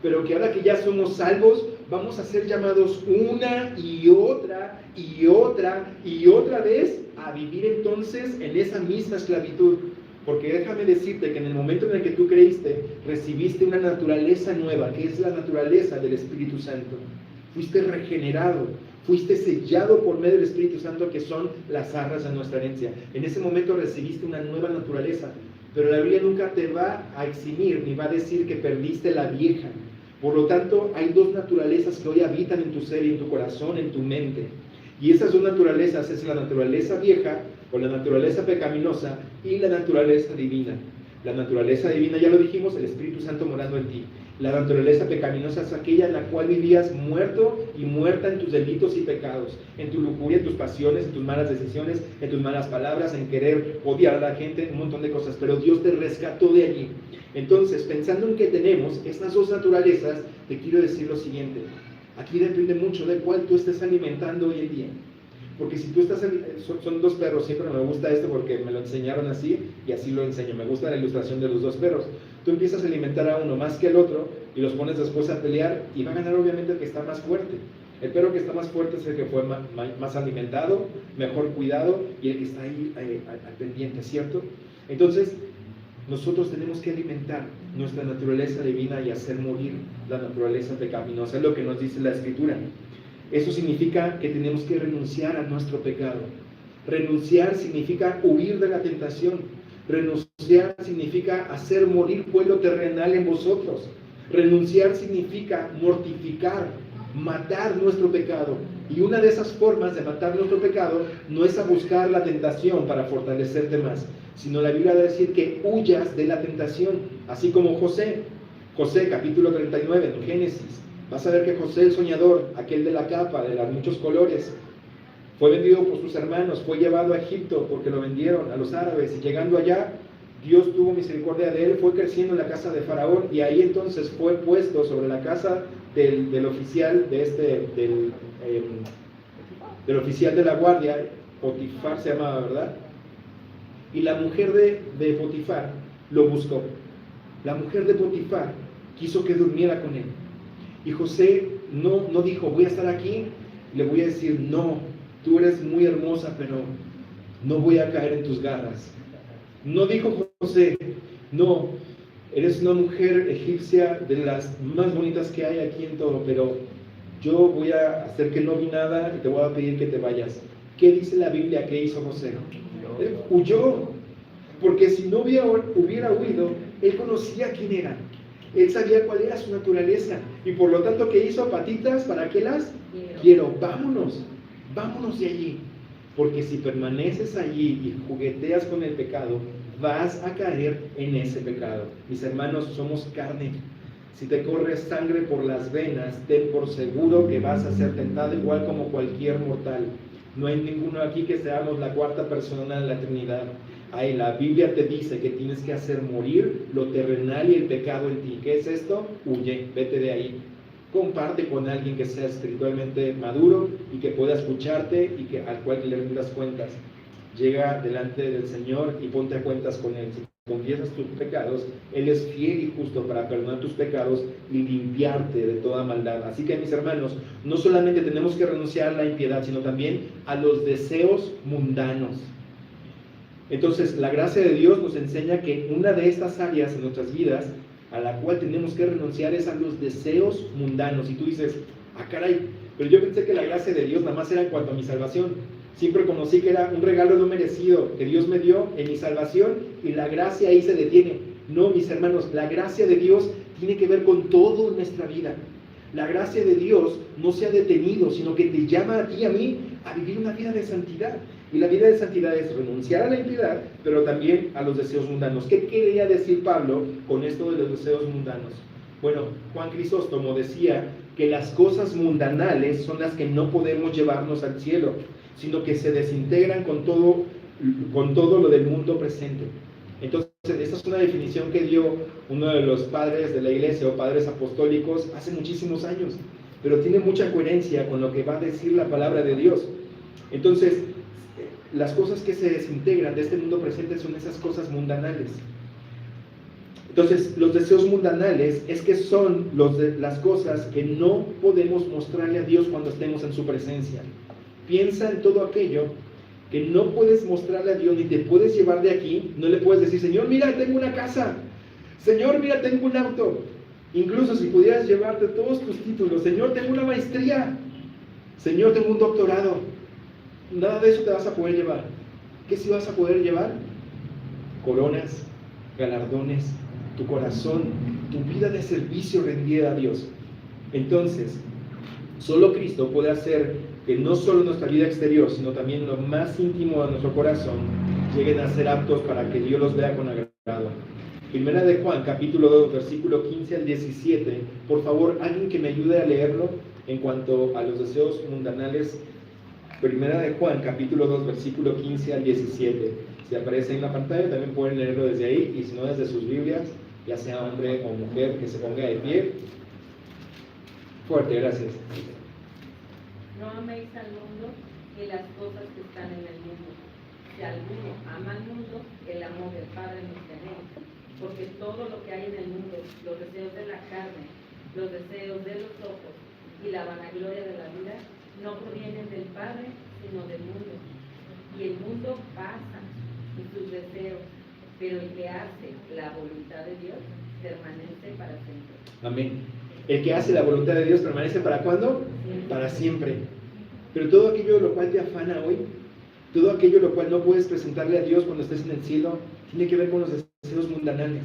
Pero que ahora que ya somos salvos, vamos a ser llamados una y otra y otra y otra vez a vivir entonces en esa misma esclavitud. Porque déjame decirte que en el momento en el que tú creíste, recibiste una naturaleza nueva, que es la naturaleza del Espíritu Santo. Fuiste regenerado, fuiste sellado por medio del Espíritu Santo, que son las arras de nuestra herencia. En ese momento recibiste una nueva naturaleza, pero la Biblia nunca te va a eximir, ni va a decir que perdiste la vieja. Por lo tanto, hay 2 naturalezas que hoy habitan en tu ser y en tu corazón, en tu mente. Y esas 2 naturalezas es la naturaleza vieja, o la naturaleza pecaminosa, y la naturaleza divina. La naturaleza divina, ya lo dijimos, el Espíritu Santo morando en ti. La naturaleza pecaminosa es aquella en la cual vivías muerto y muerta en tus delitos y pecados, en tu lujuria, en tus pasiones, en tus malas decisiones, en tus malas palabras, en querer odiar a la gente, un montón de cosas, pero Dios te rescató de allí. Entonces, pensando en que tenemos estas 2 naturalezas, te quiero decir lo siguiente, aquí depende mucho de cuál tú estés alimentando hoy en día. Porque si tú estás, son 2 perros, siempre me gusta esto porque me lo enseñaron así y así lo enseño, me gusta la ilustración de los 2 perros. Tú empiezas a alimentar a uno más que al otro y los pones después a pelear y va a ganar obviamente el que está más fuerte. El perro que está más fuerte es el que fue más alimentado, mejor cuidado y el que está ahí al pendiente, ¿cierto? Entonces, nosotros tenemos que alimentar nuestra naturaleza divina y hacer morir la naturaleza pecaminosa, es lo que nos dice la Escritura. Eso significa que tenemos que renunciar a nuestro pecado. Renunciar significa huir de la tentación. Renunciar significa hacer morir pueblo terrenal en vosotros. Renunciar significa mortificar, matar nuestro pecado. Y una de esas formas de matar nuestro pecado no es a buscar la tentación para fortalecerte más, sino la Biblia va a decir que huyas de la tentación, así como José. José, capítulo 39 en Génesis. Vas a ver que José el soñador, aquel de la capa, de los muchos colores, fue vendido por sus hermanos, fue llevado a Egipto porque lo vendieron a los árabes y llegando allá, Dios tuvo misericordia de él, fue creciendo en la casa de Faraón y ahí entonces fue puesto sobre la casa del oficial del oficial de la guardia, Potifar se llamaba, ¿verdad? Y la mujer de Potifar lo buscó. La mujer de Potifar quiso que durmiera con él. Y José no dijo, voy a estar aquí, le voy a decir, no, tú eres muy hermosa, pero no voy a caer en tus garras. No dijo José, no, eres una mujer egipcia de las más bonitas que hay aquí en todo, pero yo voy a hacer que no vi nada y te voy a pedir que te vayas. ¿Qué dice la Biblia que hizo José? Él huyó, porque si no hubiera huido, él conocía quién era. Él sabía cuál era su naturaleza y por lo tanto, ¿qué hizo? Patitas, ¿para qué las quiero? Vámonos de allí, porque si permaneces allí y jugueteas con el pecado, vas a caer en ese pecado. Mis hermanos, somos carne. Si te corre sangre por las venas, ten por seguro que vas a ser tentado igual como cualquier mortal. No hay ninguno aquí que seamos la cuarta persona de la Trinidad. Ay, la Biblia te dice que tienes que hacer morir lo terrenal y el pecado en ti. ¿Qué es esto? Huye, vete de ahí. Comparte con alguien que sea espiritualmente maduro y que pueda escucharte y que, al cual le rindas cuentas. Llega delante del Señor y ponte a cuentas con Él. Si confiesas tus pecados, Él es fiel y justo para perdonar tus pecados y limpiarte de toda maldad. Así que, mis hermanos, no solamente tenemos que renunciar a la impiedad, sino también a los deseos mundanos. Entonces, la gracia de Dios nos enseña que una de estas áreas en nuestras vidas a la cual tenemos que renunciar es a los deseos mundanos. Y tú dices, caray, pero yo pensé que la gracia de Dios nada más era en cuanto a mi salvación. Siempre conocí que era un regalo no merecido que Dios me dio en mi salvación y la gracia ahí se detiene. No, mis hermanos, la gracia de Dios tiene que ver con todo en nuestra vida. La gracia de Dios no se ha detenido, sino que te llama a ti y a mí a vivir una vida de santidad. Y la vida de santidad es renunciar a la impiedad, pero también a los deseos mundanos. ¿Qué quería decir Pablo con esto de los deseos mundanos? Bueno, Juan Crisóstomo decía que las cosas mundanales son las que no podemos llevarnos al cielo, sino que se desintegran con todo lo del mundo presente. Entonces, esta es una definición que dio uno de los padres de la iglesia o padres apostólicos hace muchísimos años, pero tiene mucha coherencia con lo que va a decir la palabra de Dios. Entonces, las cosas que se desintegran de este mundo presente son esas cosas mundanales. Entonces, los deseos mundanales es que son las cosas que no podemos mostrarle a Dios cuando estemos en su presencia. Piensa en todo aquello que no puedes mostrarle a Dios ni te puedes llevar de aquí. No le puedes decir, Señor, mira, tengo una casa. Señor, mira, tengo un auto. Incluso si pudieras llevarte todos tus títulos. Señor, tengo una maestría. Señor, tengo un doctorado. Nada de eso te vas a poder llevar. ¿Qué sí vas a poder llevar? Coronas, galardones, tu corazón, tu vida de servicio rendida a Dios. Entonces, solo Cristo puede hacer que no solo nuestra vida exterior, sino también lo más íntimo de nuestro corazón lleguen a ser aptos para que Dios los vea con agrado. Primera de Juan, capítulo 2, versículo 15 al 17. Por favor, alguien que me ayude a leerlo en cuanto a los deseos mundanales. Primera de Juan, capítulo 2, versículo 15 al 17. Si aparece en la pantalla, también pueden leerlo desde ahí, y si no, desde sus Biblias, ya sea hombre o mujer, que se ponga de pie. Fuerte, gracias. No améis al mundo ni las cosas que están en el mundo. Si alguno ama al mundo, el amor del Padre no está en él. Porque todo lo que hay en el mundo, los deseos de la carne, los deseos de los ojos y la vanagloria de la vida, no provienen del Padre, sino del mundo. Y el mundo pasa y sus deseos, pero el que hace la voluntad de Dios permanece para siempre. Amén. El que hace la voluntad de Dios permanece ¿para cuándo? Siempre. Para siempre. Pero todo aquello de lo cual te afana hoy, todo aquello de lo cual no puedes presentarle a Dios cuando estés en el cielo, tiene que ver con los deseos mundanales.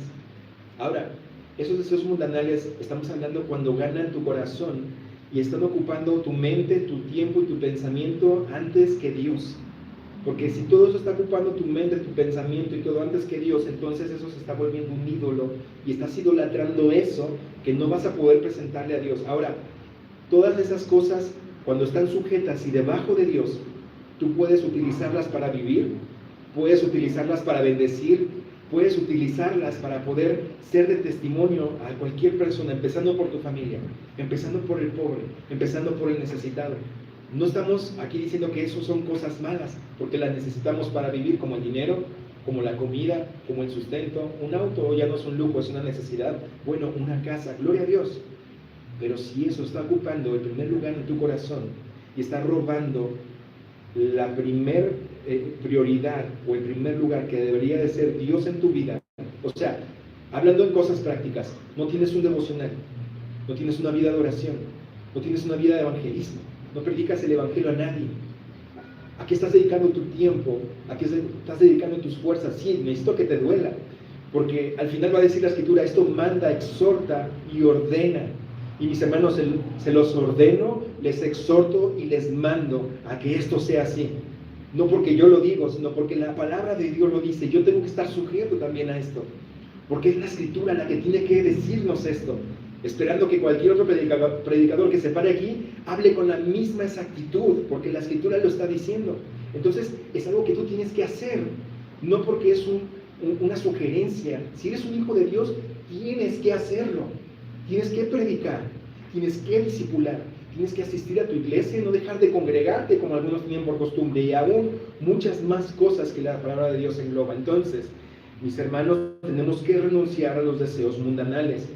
Ahora, esos deseos mundanales, estamos hablando cuando ganan tu corazón y están ocupando tu mente, tu tiempo y tu pensamiento antes que Dios. Porque si todo eso está ocupando tu mente, tu pensamiento y todo antes que Dios, entonces eso se está volviendo un ídolo y estás idolatrando eso que no vas a poder presentarle a Dios. Ahora, todas esas cosas, cuando están sujetas y debajo de Dios, tú puedes utilizarlas para vivir, puedes utilizarlas para bendecir, puedes utilizarlas para poder ser de testimonio a cualquier persona, empezando por tu familia, empezando por el pobre, empezando por el necesitado. No estamos aquí diciendo que eso son cosas malas, porque las necesitamos para vivir, como el dinero, como la comida, como el sustento. Un auto ya no es un lujo, es una necesidad. Bueno, una casa, gloria a Dios. Pero si eso está ocupando el primer lugar en tu corazón y está robando la primer prioridad o el primer lugar que debería de ser Dios en tu vida, o sea, hablando en cosas prácticas, no tienes un devocional, no tienes una vida de oración, no tienes una vida de evangelismo, no predicas el evangelio a nadie. ¿A qué estás dedicando tu tiempo? ¿A qué estás dedicando tus fuerzas? Sí, necesito que te duela, porque al final va a decir la Escritura, esto manda, exhorta y ordena. Y mis hermanos, se los ordeno, les exhorto y les mando a que esto sea así. No porque yo lo digo, sino porque la palabra de Dios lo dice. Yo tengo que estar sujeto también a esto, porque es la Escritura la que tiene que decirnos esto. esperando que cualquier otro predicador que se pare aquí hable con la misma exactitud, porque la Escritura lo está diciendo. Entonces, es algo que tú tienes que hacer, no porque es una sugerencia. Si eres un hijo de Dios, tienes que hacerlo, tienes que predicar, tienes que discipular, tienes que asistir a tu iglesia, no dejar de congregarte como algunos tienen por costumbre, y aún muchas más cosas que la palabra de Dios engloba. Entonces, mis hermanos, tenemos que renunciar a los deseos mundanales.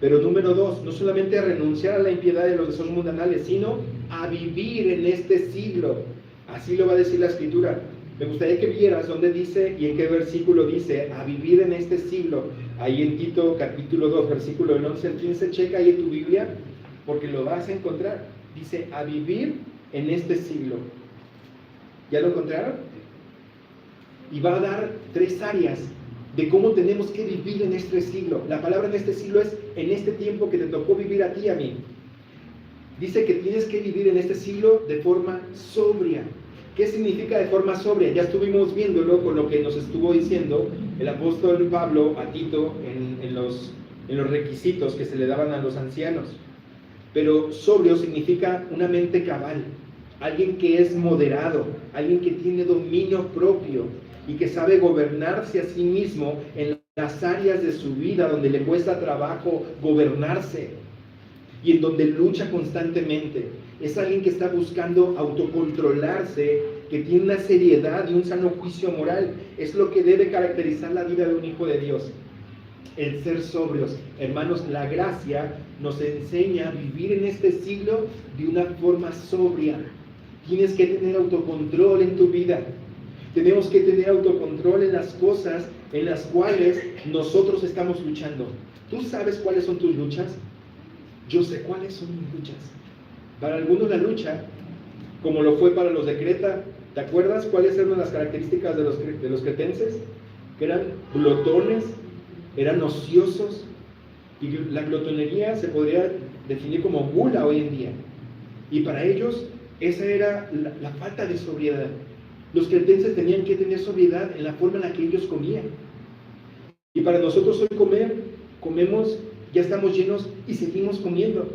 Pero número 2, no solamente a renunciar a la impiedad de los deseos mundanales, sino a vivir en este siglo. Así lo va a decir la Escritura. Me gustaría que vieras dónde dice y en qué versículo dice a vivir en este siglo. Ahí en Tito capítulo 2, versículo del 11 al 15, checa ahí en tu Biblia, porque lo vas a encontrar. Dice a vivir en este siglo. ¿Ya lo encontraron? Y va a dar 3 áreas de cómo tenemos que vivir en este siglo. La palabra en este siglo es en este tiempo que te tocó vivir a ti y a mí. Dice que tienes que vivir en este siglo de forma sobria. ¿Qué significa de forma sobria? Ya estuvimos viéndolo con lo que nos estuvo diciendo el apóstol Pablo a Tito en los requisitos que se le daban a los ancianos. Pero sobrio significa una mente cabal, alguien que es moderado, alguien que tiene dominio propio y que sabe gobernarse a sí mismo en las áreas de su vida donde le cuesta trabajo gobernarse y en donde lucha constantemente. Es alguien que está buscando autocontrolarse, que tiene una seriedad y un sano juicio moral. Es lo que debe caracterizar la vida de un hijo de Dios. El ser sobrios. Hermanos, la gracia nos enseña a vivir en este siglo de una forma sobria. Tienes que tener autocontrol en tu vida. Tenemos que tener autocontrol en las cosas en las cuales nosotros estamos luchando. ¿Tú sabes cuáles son tus luchas? Yo sé cuáles son mis luchas. Para algunos la lucha, como lo fue para los de Creta, ¿te acuerdas cuáles eran las características de los cretenses? Que eran glotones, eran ociosos, y la glotonería se podría definir como gula hoy en día. Y para ellos esa era la falta de sobriedad. Los cretenses tenían que tener sobriedad en la forma en la que ellos comían. Y para nosotros hoy comemos, ya estamos llenos y seguimos comiendo.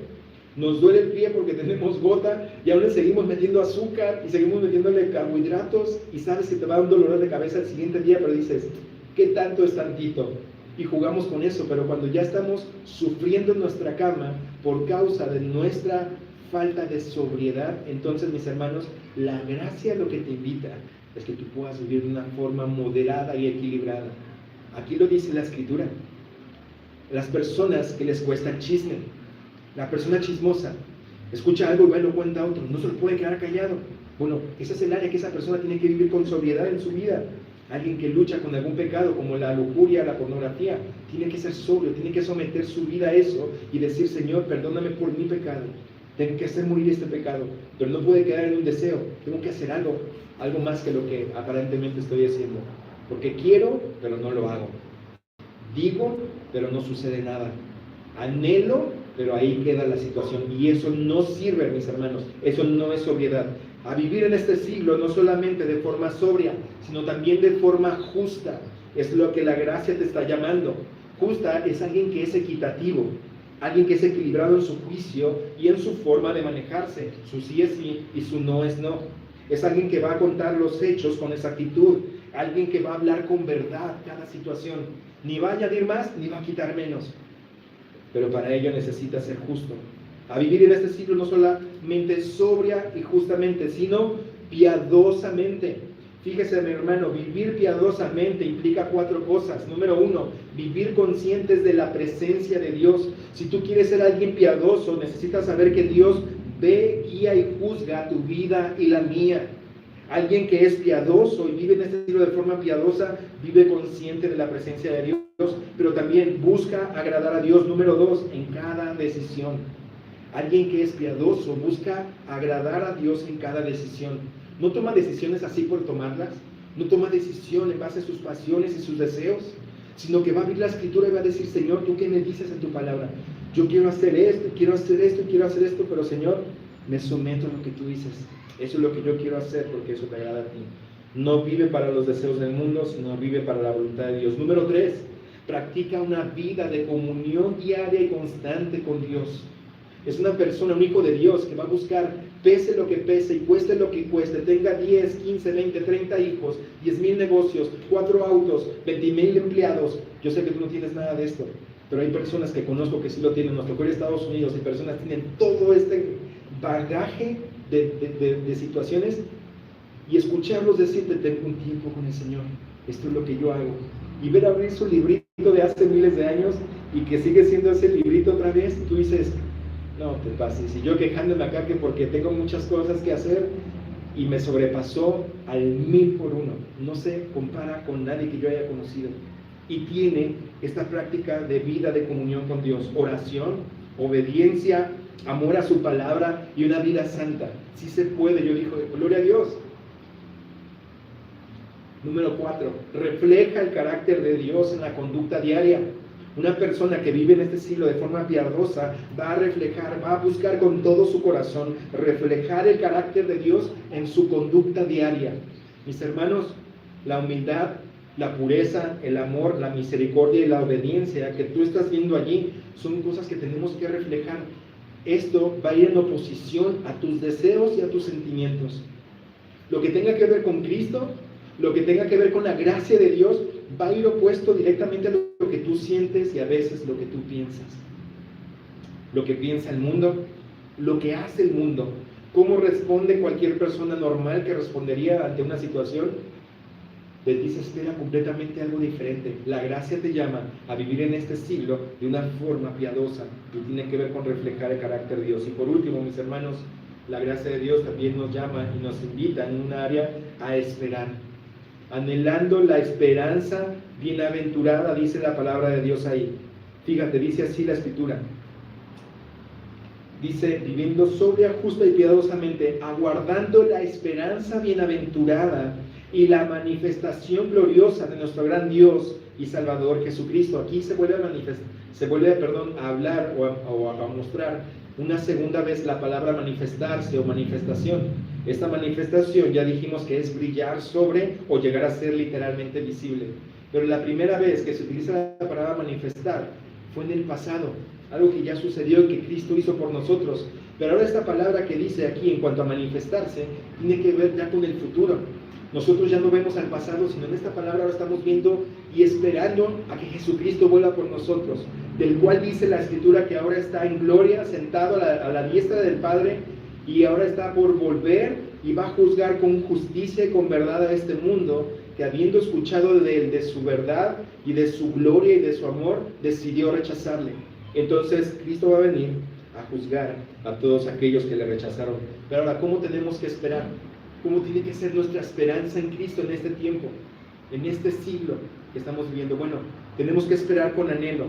Nos duele el pie porque tenemos gota y aún le seguimos metiendo azúcar y seguimos metiéndole carbohidratos y sabes que te va a dar un dolor de cabeza el siguiente día, pero dices, ¿qué tanto es tantito? Y jugamos con eso, pero cuando ya estamos sufriendo en nuestra cama por causa de nuestra falta de sobriedad, entonces, mis hermanos, la gracia lo que te invita es que tú puedas vivir de una forma moderada y equilibrada. Aquí lo dice la Escritura. Las personas que les cuesta chisme, la persona chismosa, escucha algo y va y lo cuenta a otro, no se lo puede quedar callado. Bueno, ese es el área que esa persona tiene que vivir con sobriedad en su vida. Alguien que lucha con algún pecado como la lujuria, la pornografía, tiene que ser sobrio, tiene que someter su vida a eso y decir, Señor, perdóname por mi pecado. Tengo que hacer morir este pecado, pero no puede quedar en un deseo. Tengo que hacer algo más que lo que aparentemente estoy haciendo. Porque quiero, pero no lo hago. Digo, pero no sucede nada. Anhelo, pero ahí queda la situación. Y eso no sirve, mis hermanos. Eso no es sobriedad. A vivir en este siglo no solamente de forma sobria, sino también de forma justa. Es lo que la gracia te está llamando. Justa es alguien que es equitativo, alguien que es equilibrado en su juicio y en su forma de manejarse. Su sí es sí y su no es no. Es alguien que va a contar los hechos con exactitud, alguien que va a hablar con verdad cada situación. Ni va a añadir más, ni va a quitar menos. Pero para ello necesita ser justo. A vivir en este siglo no solamente sobria y justamente, sino piadosamente. Fíjese, mi hermano, vivir piadosamente implica 4 cosas. Número 1, vivir conscientes de la presencia de Dios. Si tú quieres ser alguien piadoso, necesitas saber que Dios ve, guía y juzga tu vida y la mía. Alguien que es piadoso y vive en este siglo de forma piadosa, vive consciente de la presencia de Dios, pero también busca agradar a Dios. Número 2, en cada decisión. Alguien que es piadoso busca agradar a Dios en cada decisión. No toma decisiones así por tomarlas, no toma decisión en base a sus pasiones y sus deseos, sino que va a abrir la Escritura y va a decir, Señor, ¿tú qué me dices en tu palabra? Yo quiero hacer esto, quiero hacer esto, quiero hacer esto, pero Señor, me someto a lo que tú dices. Eso es lo que yo quiero hacer porque eso te agrada a ti. No vive para los deseos del mundo, sino vive para la voluntad de Dios. Número 3, practica una vida de comunión diaria y constante con Dios. Es una persona, un hijo de Dios que va a buscar, pese lo que pese y cueste lo que cueste, tenga 10, 15, 20, 30 hijos, 10,000 negocios, 4 autos, 20,000 empleados. Yo sé que tú no tienes nada de esto, pero hay personas que conozco que sí lo tienen. Nos tocó en Estados Unidos y personas tienen todo este bagaje de situaciones, y escucharlos decirte: tengo un tiempo con el Señor, esto es lo que yo hago. Y ver abrir su librito de hace miles de años y que sigue siendo ese librito otra vez, y tú dices: no te pases. Y yo quejándome acá que porque tengo muchas cosas que hacer y me sobrepasó al 1000 por uno. No se compara con nadie que yo haya conocido. Y tiene esta práctica de vida de comunión con Dios, oración, obediencia, amor a su palabra y una vida santa. Sí se puede, yo digo, gloria a Dios. Número 4, refleja el carácter de Dios en la conducta diaria. Una persona que vive en este siglo de forma piadosa va a reflejar, va a buscar con todo su corazón reflejar el carácter de Dios en su conducta diaria. Mis hermanos, la humildad, la pureza, el amor, la misericordia y la obediencia que tú estás viendo allí son cosas que tenemos que reflejar. Esto va a ir en oposición a tus deseos y a tus sentimientos. Lo que tenga que ver con Cristo, lo que tenga que ver con la gracia de Dios, va a ir opuesto directamente a lo que tú sientes y a veces lo que tú piensas. Lo que piensa el mundo, lo que hace el mundo, cómo responde cualquier persona normal que respondería ante una situación. De ti se espera completamente algo diferente. La gracia te llama a vivir en este siglo de una forma piadosa y tiene que ver con reflejar el carácter de Dios. Y por último, mis hermanos, la gracia de Dios también nos llama y nos invita en un área a esperar. Anhelando la esperanza bienaventurada, dice la palabra de Dios ahí. Fíjate, dice así la Escritura. Dice: viviendo sobria, justa y piadosamente, aguardando la esperanza bienaventurada y la manifestación gloriosa de nuestro gran Dios y Salvador Jesucristo. Aquí se vuelve a hablar o a mostrar una segunda vez la palabra manifestarse o manifestación. Esta manifestación ya dijimos que es brillar sobre o llegar a ser literalmente visible. Pero la primera vez que se utiliza la palabra manifestar fue en el pasado, algo que ya sucedió y que Cristo hizo por nosotros. Pero ahora esta palabra que dice aquí en cuanto a manifestarse tiene que ver ya con el futuro. Nosotros ya no vemos al pasado, sino en esta palabra ahora estamos viendo y esperando a que Jesucristo vuelva por nosotros, del cual dice la Escritura que ahora está en gloria, sentado a la diestra del Padre, y ahora está por volver y va a juzgar con justicia y con verdad a este mundo, que habiendo escuchado de su verdad y de su gloria y de su amor, decidió rechazarle. Entonces Cristo va a venir a juzgar a todos aquellos que le rechazaron. Pero ahora, ¿cómo tenemos que esperar? ¿Cómo tiene que ser nuestra esperanza en Cristo en este tiempo, en este siglo que estamos viviendo? Bueno, tenemos que esperar con anhelo.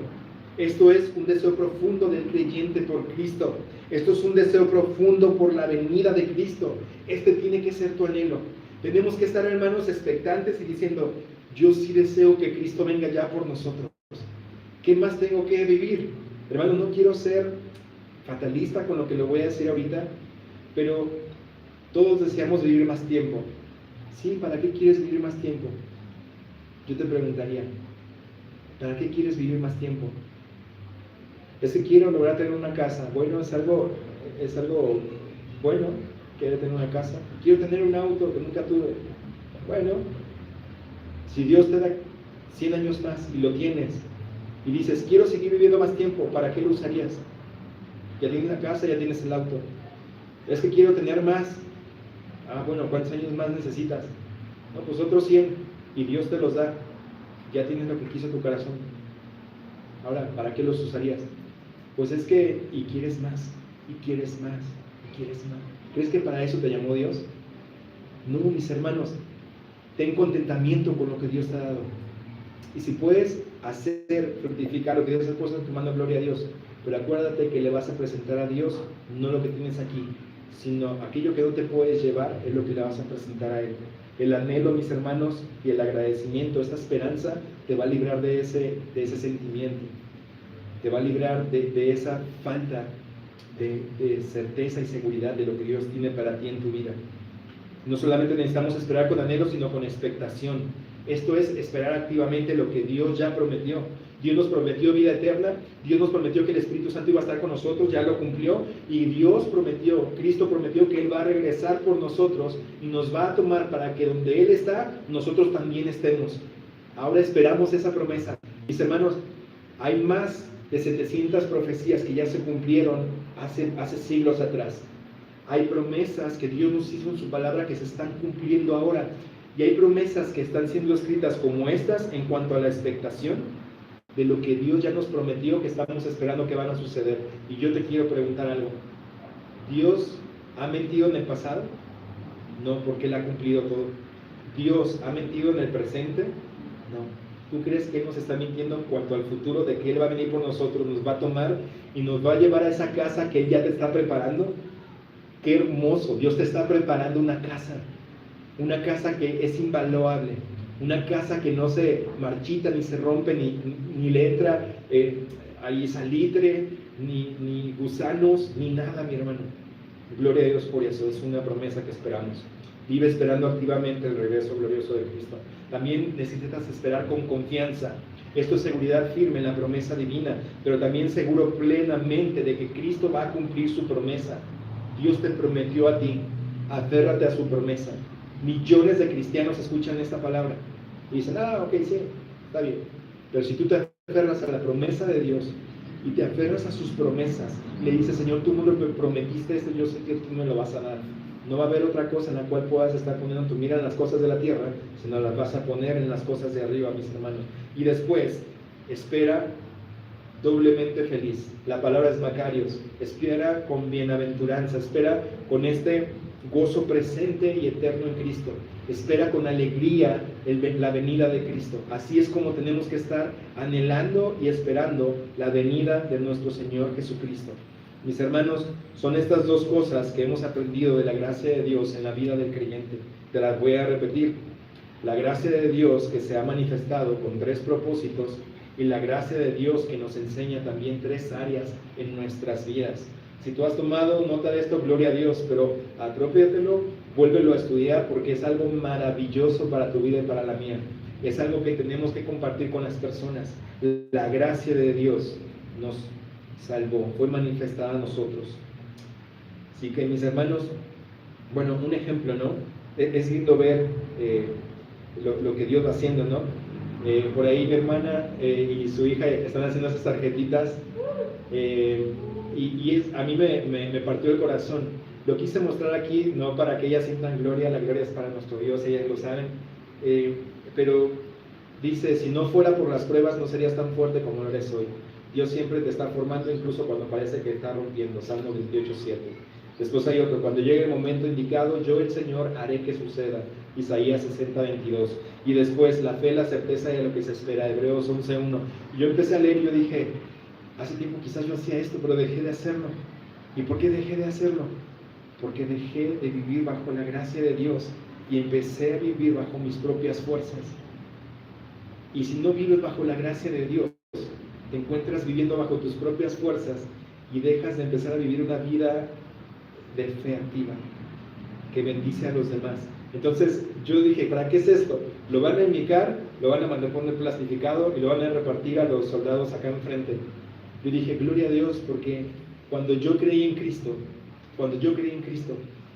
Esto es un deseo profundo del creyente por Cristo. Esto es un deseo profundo por la venida de Cristo. Este tiene que ser tu anhelo. Tenemos que estar, hermanos, expectantes y diciendo: yo sí deseo que Cristo venga ya por nosotros. ¿Qué más tengo que vivir? Hermano, no quiero ser fatalista con lo que le voy a decir ahorita, pero todos deseamos vivir más tiempo. ¿Sí? ¿Para qué quieres vivir más tiempo? Yo te preguntaría, ¿para qué quieres vivir más tiempo? Es que quiero lograr tener una casa. Bueno, es algo bueno, quiero tener una casa. Quiero tener un auto que nunca tuve. Bueno, si Dios te da 100 años más y lo tienes, y dices: quiero seguir viviendo más tiempo, ¿para qué lo usarías? Ya tienes la casa, ya tienes el auto. Es que quiero tener más. Bueno, ¿cuántos años más necesitas? No, pues otros 100, y Dios te los da. Ya tienes lo que quiso tu corazón. Ahora, ¿para qué los usarías? Pues es que, y quieres más, y quieres más, y quieres más. ¿Crees que para eso te llamó Dios? No, mis hermanos, ten contentamiento con lo que Dios te ha dado. Y si puedes hacer, fructificar lo que Dios ha puesto en tu mano, gloria a Dios. Pero acuérdate que le vas a presentar a Dios no lo que tienes aquí, sino aquello que no te puedes llevar es lo que le vas a presentar a Él. El anhelo, mis hermanos, y el agradecimiento, esta esperanza, te va a librar de ese sentimiento. Te va a librar de esa falta de certeza y seguridad de lo que Dios tiene para ti en tu vida. No solamente necesitamos esperar con anhelo, sino con expectación. Esto es esperar activamente lo que Dios ya prometió. Dios nos prometió vida eterna, Dios nos prometió que el Espíritu Santo iba a estar con nosotros, ya lo cumplió, y Dios prometió, Cristo prometió que Él va a regresar por nosotros y nos va a tomar para que donde Él está, nosotros también estemos. Ahora esperamos esa promesa. Mis hermanos, hay más de 700 profecías que ya se cumplieron hace siglos atrás. Hay promesas que Dios nos hizo en su palabra que se están cumpliendo ahora. Y hay promesas que están siendo escritas como estas en cuanto a la expectación de lo que Dios ya nos prometió, que estamos esperando que van a suceder. Y yo te quiero preguntar algo. ¿Dios ha mentido en el pasado? No, porque Él ha cumplido todo. ¿Dios ha mentido en el presente? No. ¿Tú crees que Él nos está mintiendo en cuanto al futuro, de que Él va a venir por nosotros, nos va a tomar y nos va a llevar a esa casa que Él ya te está preparando? ¡Qué hermoso! Dios te está preparando una casa que es invaluable, una casa que no se marchita, ni se rompe, ni le entra ahí salitre, ni gusanos, ni nada, mi hermano. Gloria a Dios por eso, es una promesa que esperamos. Vive esperando activamente el regreso glorioso de Cristo. También necesitas esperar con confianza. Esto es seguridad firme en la promesa divina, pero también seguro plenamente de que Cristo va a cumplir su promesa. Dios te prometió a ti, aférrate a su promesa. Millones de cristianos escuchan esta palabra y dicen, ok, sí, está bien. Pero si tú te aferras a la promesa de Dios y te aferras a sus promesas, le dices, Señor, tú me lo prometiste esto, yo sé que tú me lo vas a dar. No va a haber otra cosa en la cual puedas estar poniendo tu mira en las cosas de la tierra, sino las vas a poner en las cosas de arriba, mis hermanos. Y después, espera doblemente feliz. La palabra es Macarios. Espera con bienaventuranza, espera con este gozo presente y eterno en Cristo. Espera con alegría la venida de Cristo. Así es como tenemos que estar anhelando y esperando la venida de nuestro Señor Jesucristo. Mis hermanos, son estas dos cosas que hemos aprendido de la gracia de Dios en la vida del creyente. Te las voy a repetir. La gracia de Dios que se ha manifestado con 3 propósitos y la gracia de Dios que nos enseña también 3 áreas en nuestras vidas. Si tú has tomado nota de esto, gloria a Dios, pero apropiátelo, vuélvelo a estudiar porque es algo maravilloso para tu vida y para la mía. Es algo que tenemos que compartir con las personas. La gracia de Dios nos salvó, fue manifestada a nosotros. Así que, mis hermanos, bueno, un ejemplo, ¿no? Es lindo ver lo que Dios va haciendo, ¿no? Por ahí mi hermana y su hija están haciendo esas tarjetitas a mí me partió el corazón. Lo quise mostrar aquí, no para que ellas sientan gloria, la gloria es para nuestro Dios, ellas lo saben, pero dice, si no fuera por las pruebas no serías tan fuerte como lo eres hoy. Dios siempre te está formando incluso cuando parece que está rompiendo. Salmo 28:7. Después hay otro, cuando llegue el momento indicado, yo el Señor haré que suceda. Isaías 60:22. Y después la fe, la certeza de lo que se espera. Hebreos 11:1. Y yo empecé a leer y yo dije, hace tiempo quizás yo hacía esto, pero dejé de hacerlo. ¿Y por qué dejé de hacerlo? Porque dejé de vivir bajo la gracia de Dios y empecé a vivir bajo mis propias fuerzas. Y si no vives bajo la gracia de Dios, te encuentras viviendo bajo tus propias fuerzas y dejas de empezar a vivir una vida de fe activa que bendice a los demás. Entonces yo dije, ¿para qué es esto? Lo van a enmicar, lo van a mandar poner plastificado y lo van a repartir a los soldados acá enfrente. Yo dije, gloria a Dios, porque cuando yo creí en Cristo,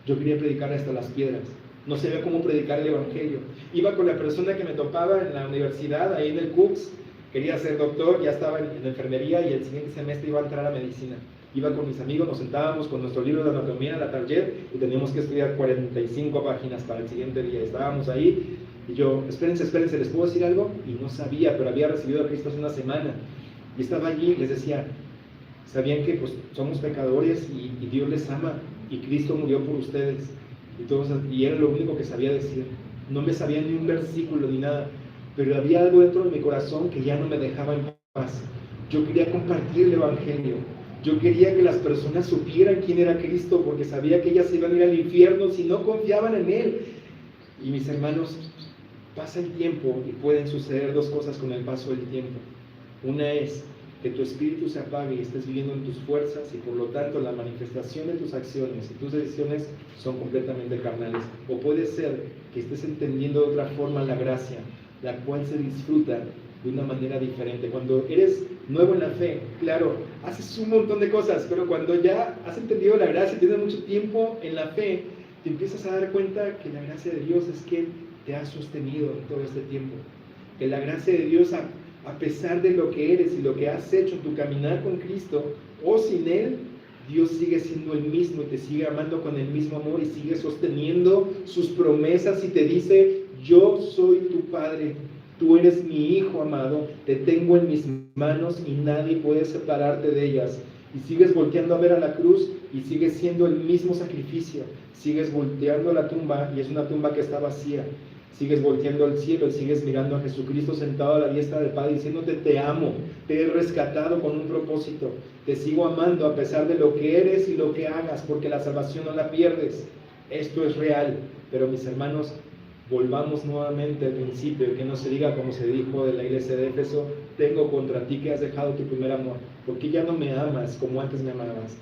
yo quería predicar hasta las piedras. No sabía cómo predicar el Evangelio. Iba con la persona que me topaba en la universidad, ahí en el CUCS, quería ser doctor, ya estaba en enfermería y el siguiente semestre iba a entrar a medicina. Iba con mis amigos, nos sentábamos con nuestro libro de anatomía en la target y teníamos que estudiar 45 páginas para el siguiente día. Estábamos ahí y yo, espérense, ¿les puedo decir algo? Y no sabía, pero había recibido a Cristo hace una semana. Y estaba allí y les decía, ¿sabían que pues, somos pecadores y Dios les ama y Cristo murió por ustedes? Y era lo único que sabía decir. No me sabía ni un versículo ni nada, pero había algo dentro de mi corazón que ya no me dejaba en paz. Yo quería compartir el Evangelio. Yo quería que las personas supieran quién era Cristo, porque sabía que ellas iban a ir al infierno si no confiaban en Él. Y mis hermanos, pasa el tiempo y pueden suceder 2 cosas con el paso del tiempo. Una es que tu espíritu se apague y estés viviendo en tus fuerzas y por lo tanto la manifestación de tus acciones y tus decisiones son completamente carnales. O puede ser que estés entendiendo de otra forma la gracia, la cual se disfruta de una manera diferente. Cuando eres nuevo en la fe, claro, haces un montón de cosas, pero cuando ya has entendido la gracia y tienes mucho tiempo en la fe, te empiezas a dar cuenta que la gracia de Dios es que te ha sostenido en todo este tiempo. Que la gracia de Dios, a pesar de lo que eres y lo que has hecho en tu caminar con Cristo o sin Él, Dios sigue siendo el mismo y te sigue amando con el mismo amor y sigue sosteniendo sus promesas y te dice: yo soy tu Padre, tú eres mi Hijo amado, te tengo en mis manos y nadie puede separarte de ellas. Y sigues volteando a ver a la cruz y sigue siendo el mismo sacrificio. Sigues volteando a la tumba y es una tumba que está vacía. Sigues volteando al cielo y sigues mirando a Jesucristo sentado a la diestra del Padre diciéndote: te amo, te he rescatado con un propósito, te sigo amando a pesar de lo que eres y lo que hagas, porque la salvación no la pierdes. Esto es real. Pero mis hermanos, volvamos nuevamente al principio, que no se diga como se dijo de la iglesia de Éfeso: tengo contra ti que has dejado tu primer amor, porque ya no me amas como antes me amabas,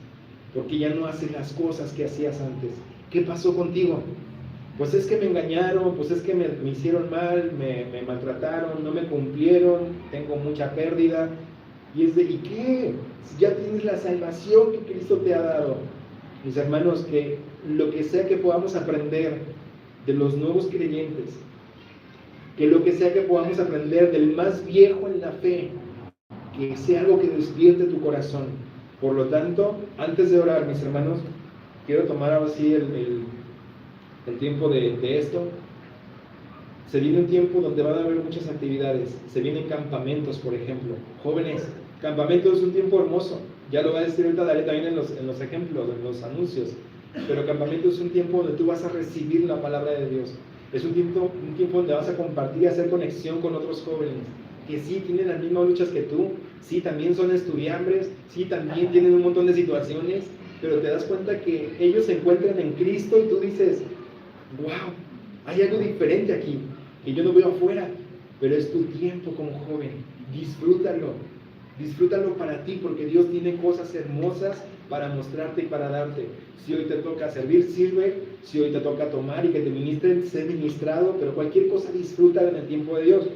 porque ya no haces las cosas que hacías antes. ¿Qué pasó contigo? Pues es que me engañaron, pues es que me hicieron mal, me maltrataron, no me cumplieron, tengo mucha pérdida. Y es de, ¿y qué? Si ya tienes la salvación que Cristo te ha dado. Mis hermanos, que lo que sea que podamos aprender de los nuevos creyentes, que lo que sea que podamos aprender del más viejo en la fe, que sea algo que despierte tu corazón. Por lo tanto, antes de orar, mis hermanos, quiero tomar ahora sí el tiempo de esto. Se viene un tiempo donde van a haber muchas actividades. Se vienen campamentos, por ejemplo. Jóvenes, campamento es un tiempo hermoso. Ya lo va a decir ahorita, daré también en los ejemplos, en los anuncios. Pero campamento es un tiempo donde tú vas a recibir la palabra de Dios. Es un tiempo donde vas a compartir y hacer conexión con otros jóvenes que sí tienen las mismas luchas que tú, sí también son estudiambres, sí también tienen un montón de situaciones, pero te das cuenta que ellos se encuentran en Cristo y tú dices: wow, hay algo diferente aquí, que yo no veo afuera, pero es tu tiempo como joven. Disfrútalo para ti, porque Dios tiene cosas hermosas para mostrarte y para darte. Si hoy te toca servir, sirve. Si hoy te toca tomar y que te ministren, sé ministrado, pero cualquier cosa disfrútala en el tiempo de Dios.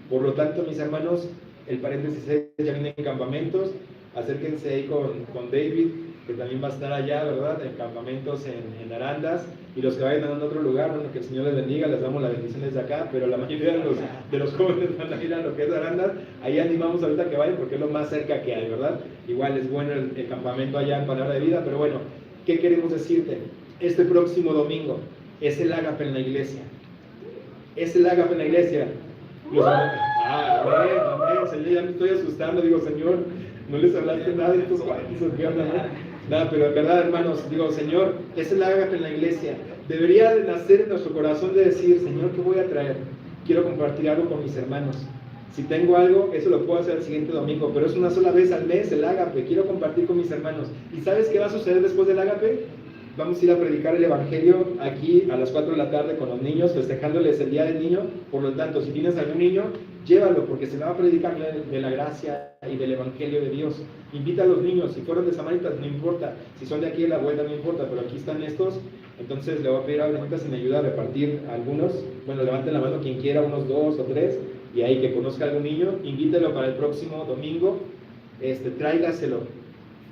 Por lo tanto, mis hermanos, el paréntesis es: ya vienen campamentos, acérquense ahí con David, que también va a estar allá, ¿verdad? En campamentos en Arandas, y los que vayan a otro lugar, bueno, que el Señor les bendiga, les damos las bendiciones de acá, pero la mayoría de los jóvenes van a ir a lo que es Arandas. Ahí animamos ahorita que vayan, porque es lo más cerca que hay, ¿verdad? Igual es bueno el campamento allá en Palabra de Vida, pero bueno, ¿qué queremos decirte? Este próximo domingo es el ágape en la iglesia. Es el ágape en la iglesia. Amén, Señor, ya me estoy asustando, digo: Señor, no les hablaste nada de estos cuantos, ¿qué onda, no? Nada, pero en verdad, hermanos, digo: Señor, es el ágape en la iglesia. Debería de nacer en nuestro corazón de decir: Señor, ¿qué voy a traer? Quiero compartir algo con mis hermanos. Si tengo algo, eso lo puedo hacer el siguiente domingo, pero es una sola vez al mes el ágape. Quiero compartir con mis hermanos. ¿Y sabes qué va a suceder después del ágape? Vamos a ir a predicar el evangelio aquí a las 4 de la tarde con los niños, festejándoles el día del niño. Por lo tanto, si tienes algún niño, llévalo, porque se va a predicar de la gracia y del evangelio de Dios. Invita a los niños. Si fueron de Samaritas, no importa. Si son de aquí de la vuelta, no importa, pero aquí están estos. Entonces le voy a pedir a Blanca si me ayuda a repartir algunos. Bueno, levanten la mano quien quiera, unos 2 o 3, y ahí que conozca a algún niño, invítelo para el próximo domingo.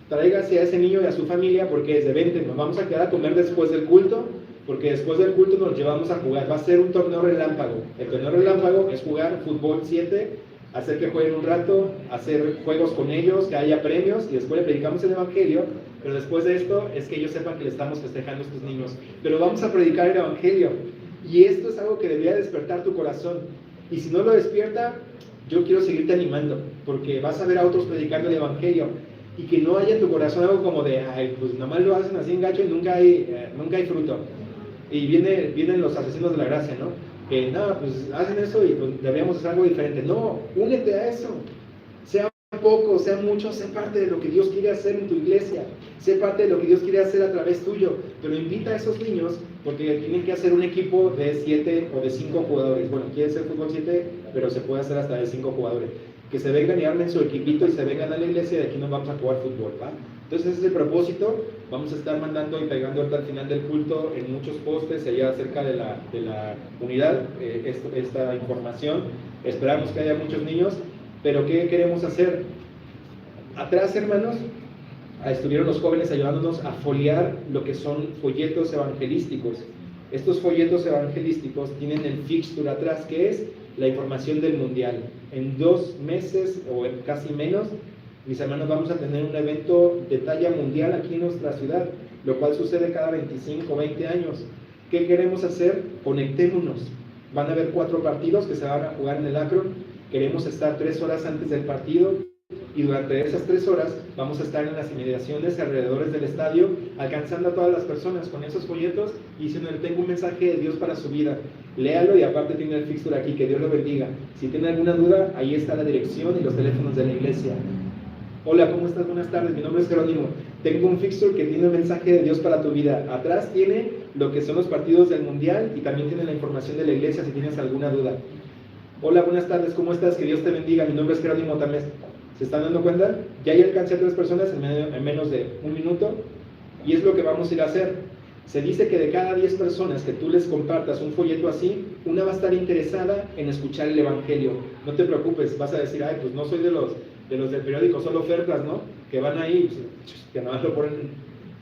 Tráigase a ese niño y a su familia, porque es de 20, nos vamos a quedar a comer después del culto, porque después del culto nos llevamos a jugar. Va a ser un torneo relámpago. El torneo relámpago es jugar fútbol 7, hacer que jueguen un rato, hacer juegos con ellos, que haya premios, y después le predicamos el evangelio. Pero después de esto es que ellos sepan que le estamos festejando a estos niños. Pero vamos a predicar el evangelio, y esto es algo que debería despertar tu corazón. Y si no lo despierta, yo quiero seguirte animando, porque vas a ver a otros predicando el evangelio, y que no haya en tu corazón algo como de: ay, pues nada más lo hacen así en gacho y nunca hay fruto. Y vienen los asesinos de la gracia, ¿no? Que nada, pues hacen eso y pues deberíamos hacer algo diferente. No, únete a eso. Sea poco, sea mucho, sé parte de lo que Dios quiere hacer en tu iglesia. Sé parte de lo que Dios quiere hacer a través tuyo. Pero invita a esos niños, porque tienen que hacer un equipo de 7 o de 5 jugadores. Bueno, quiere ser fútbol 7, pero se puede hacer hasta de 5 jugadores. que se vengan y armen su equipito y se vengan a la iglesia y de aquí nos vamos a jugar fútbol, ¿va? Entonces ese es el propósito. Vamos a estar mandando y pegando hasta el final del culto en muchos postes allá cerca de la unidad esta información. Esperamos que haya muchos niños, pero ¿qué queremos hacer? Atrás, hermanos, estuvieron los jóvenes ayudándonos a foliar lo que son folletos evangelísticos. Estos folletos evangelísticos tienen el fixture atrás, que es la información del mundial. En 2 meses o en casi menos, mis hermanos, vamos a tener un evento de talla mundial aquí en nuestra ciudad, lo cual sucede cada 25 o 20 años. ¿Qué queremos hacer? Conectémonos. Van a haber 4 partidos que se van a jugar en el Akron. Queremos estar 3 horas antes del partido y durante esas 3 horas vamos a estar en las inmediaciones alrededor del estadio, alcanzando a todas las personas con esos folletos y diciendo: tengo un mensaje de Dios para su vida, léalo, y aparte tiene el fixture aquí, que Dios lo bendiga. Si tiene alguna duda, ahí está la dirección y los teléfonos de la iglesia. Hola, ¿cómo estás? Buenas tardes, mi nombre es Jerónimo. Tengo un fixture que tiene un mensaje de Dios para tu vida. Atrás tiene lo que son los partidos del mundial y también tiene la información de la iglesia si tienes alguna duda. Hola, buenas tardes, ¿cómo estás? Que Dios te bendiga, mi nombre es Jerónimo Tamés. ¿Se están dando cuenta? Ya alcancé a 3 personas en menos de 1 minuto, y es lo que vamos a ir a hacer. Se dice que de cada 10 personas que tú les compartas un folleto así, una va a estar interesada en escuchar el evangelio. No te preocupes, vas a decir: ay, pues no soy de los del periódico, solo ofertas, ¿no? Que van ahí, que nada más lo ponen.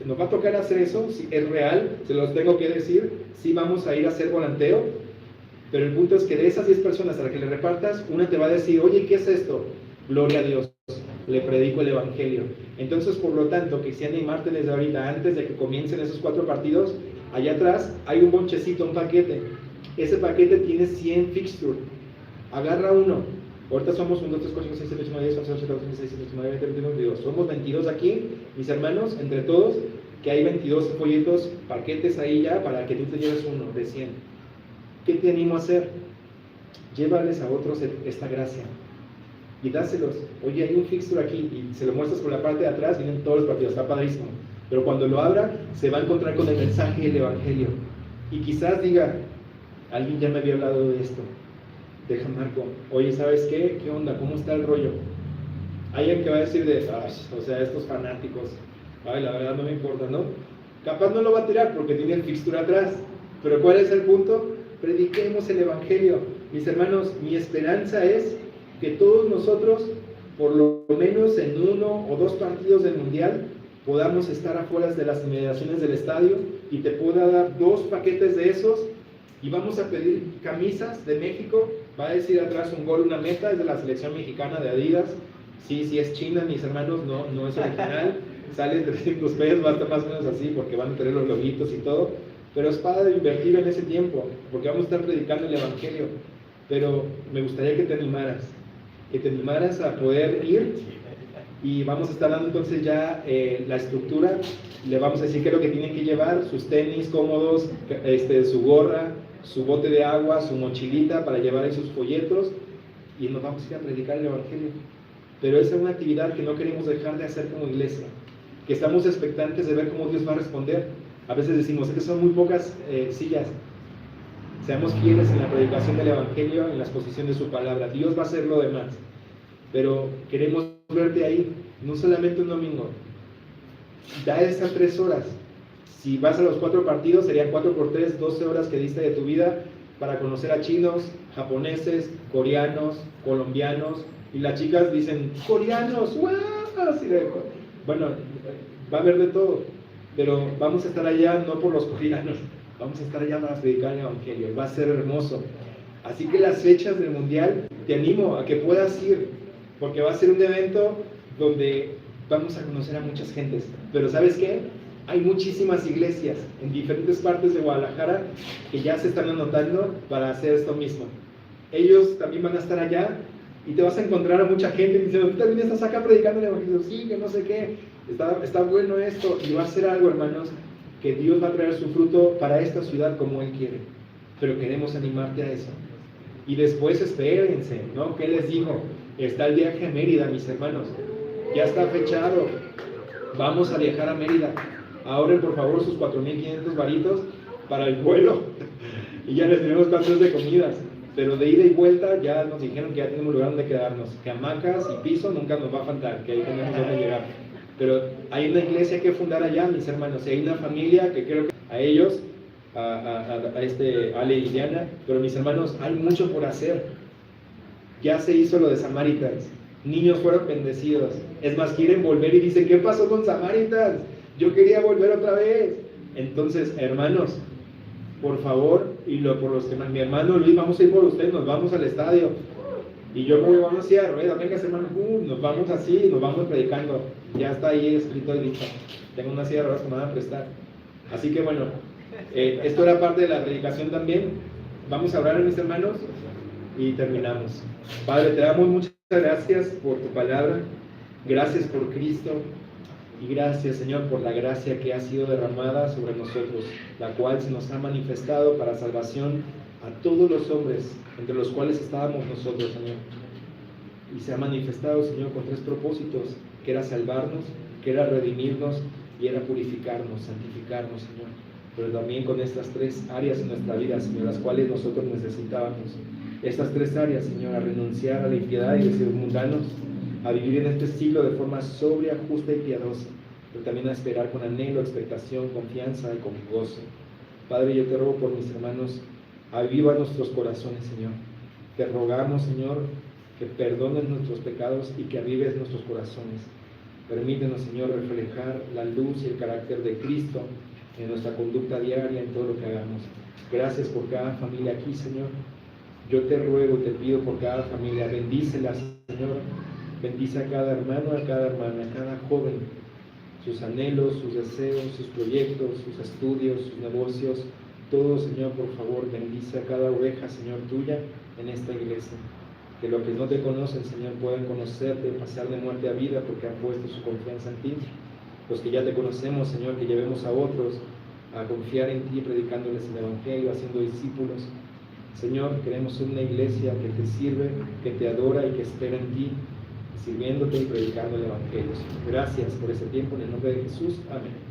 Nos va a tocar hacer eso, si es real, se los tengo que decir. Sí vamos a ir a hacer volanteo, pero el punto es que de esas 10 personas a las que le repartas, una te va a decir: oye, ¿qué es esto? Gloria a Dios, le predico el evangelio. Entonces, por lo tanto, quisiera animarte desde ahorita, antes de que comiencen esos 4 partidos. Allá atrás hay un bonchecito, un paquete. Ese paquete tiene 100 fixture. Agarra uno. Ahorita somos 1, 2, 3, 4, 5, 6, 7, 8, 9, 10, 11, 12, 13, 14, 15, 16, 17, 19, 20, 21, 22. Somos 22 aquí, mis hermanos, entre todos, que hay 22 folletos, paquetes ahí ya, para que tú te lleves uno de 100. ¿Qué te animo a hacer? Llévales a otros esta gracia y dáselos. Oye, hay un fixture aquí, y se lo muestras por la parte de atrás, vienen todos los partidos, está padrísimo. Pero cuando lo abra, se va a encontrar con el mensaje del evangelio. Y quizás diga: alguien ya me había hablado de esto. Deja Marco, oye, ¿sabes qué? ¿Qué onda? ¿Cómo está el rollo? Hay alguien que va a decir o sea, estos fanáticos, ay, la verdad no me importa, ¿no? Capaz no lo va a tirar porque tiene el fixture atrás. Pero ¿cuál es el punto? Prediquemos el evangelio. Mis hermanos, mi esperanza es que todos nosotros, por lo menos en 1 o 2 partidos del mundial, podamos estar afuera de las inmediaciones del estadio, y te pueda dar 2 paquetes de esos, y vamos a pedir camisas de México. Va a decir atrás: un gol, una meta, es de la selección mexicana de Adidas. Sí, es china, mis hermanos, no es original. Sale 300 pesos, va a estar más o menos así, porque van a tener los loguitos y todo. Pero es padre invertir en ese tiempo, porque vamos a estar predicando el evangelio. Pero me gustaría que te animaras a poder ir, y vamos a estar dando entonces ya la estructura. Le vamos a decir qué es lo que tienen que llevar: sus tenis cómodos, su gorra, su bote de agua, su mochilita para llevar ahí sus folletos, y nos vamos a ir a predicar el evangelio. Pero esa es una actividad que no queremos dejar de hacer como iglesia, que estamos expectantes de ver cómo Dios va a responder. A veces decimos: es que son muy pocas sillas. Seamos fieles en la predicación del evangelio, en la exposición de su palabra. Dios va a hacer lo demás, pero queremos verte ahí, no solamente un domingo. Da esas 3 horas. Si vas a los 4 partidos, serían 4 por 3, 12 horas que diste de tu vida para conocer a chinos, japoneses, coreanos, colombianos, y las chicas dicen: coreanos, ¡wow! Bueno, va a haber de todo, pero vamos a estar allá no por los coreanos, vamos a estar allá para predicar el evangelio. Va a ser hermoso. Así que las fechas del mundial, te animo a que puedas ir, porque va a ser un evento donde vamos a conocer a muchas gentes. Pero ¿sabes qué? Hay muchísimas iglesias en diferentes partes de Guadalajara que ya se están anotando para hacer esto mismo. Ellos también van a estar allá, y te vas a encontrar a mucha gente diciendo: tú también estás acá predicando el evangelio. Sí, que no sé qué, está bueno esto. Y va a ser algo, hermanos, que Dios va a traer su fruto para esta ciudad como Él quiere. Pero queremos animarte a eso. Y después espérense, ¿no? ¿Qué les digo? Está el viaje a Mérida, mis hermanos. Ya está fechado. Vamos a viajar a Mérida. Ahorren por favor sus 4,500 varitos para el vuelo. Y ya les tenemos 4 de comidas. pero de ida y vuelta ya nos dijeron que ya tenemos lugar donde quedarnos, que hamacas y piso nunca nos va a faltar, que ahí tenemos donde llegar. Pero hay una iglesia que fundar allá, mis hermanos, y hay una familia que creo que a ellos, Ale y Diana, pero mis hermanos, hay mucho por hacer. Ya se hizo lo de Samaritans, niños fueron bendecidos, es más, quieren volver y dicen, ¿qué pasó con Samaritans? Yo quería volver otra vez. Entonces, hermanos, por favor, por los que mi hermano Luis, vamos a ir por ustedes, nos vamos al estadio. Y yo me voy, vamos así a rueda, venga hermano, nos vamos así, nos vamos predicando. Ya está ahí escrito y dicho. Tengo una silla de ruedas que me van a prestar. Así que bueno, esto era parte de la predicación también. Vamos a orar, mis hermanos, y terminamos. Padre, te damos muchas gracias por tu palabra. Gracias por Cristo. Y gracias, Señor, por la gracia que ha sido derramada sobre nosotros, la cual se nos ha manifestado para salvación a todos los hombres, entre los cuales estábamos nosotros, Señor. Y se ha manifestado, Señor, con tres propósitos, que era salvarnos, que era redimirnos y era purificarnos, santificarnos, Señor. Pero también con estas tres áreas en nuestra vida, Señor, las cuales nosotros necesitábamos. Estas tres áreas, Señor, a renunciar a la impiedad y deseos mundanos, a vivir en este siglo de forma sobria, justa y piadosa, pero también a esperar con anhelo, expectación, confianza y con gozo. Padre, yo te ruego por mis hermanos, aviva nuestros corazones, Señor. Te rogamos, Señor, que perdones nuestros pecados y que avives nuestros corazones. Permítenos, Señor, reflejar la luz y el carácter de Cristo en nuestra conducta diaria, en todo lo que hagamos. Gracias por cada familia aquí, Señor. Yo te ruego, te pido por cada familia, bendícela, Señor. Bendice a cada hermano, a cada hermana, a cada joven, sus anhelos, sus deseos, sus proyectos, sus estudios, sus negocios. Todo, Señor, por favor, bendice a cada oveja, Señor, tuya en esta iglesia. Que los que no te conocen, Señor, puedan conocerte, pasar de muerte a vida porque han puesto su confianza en ti. Los que ya te conocemos, Señor, que llevemos a otros a confiar en ti, predicándoles el Evangelio, haciendo discípulos. Señor, queremos ser una iglesia que te sirve, que te adora y que espera en ti, sirviéndote y predicando el Evangelio. Gracias por ese tiempo, en el nombre de Jesús. Amén.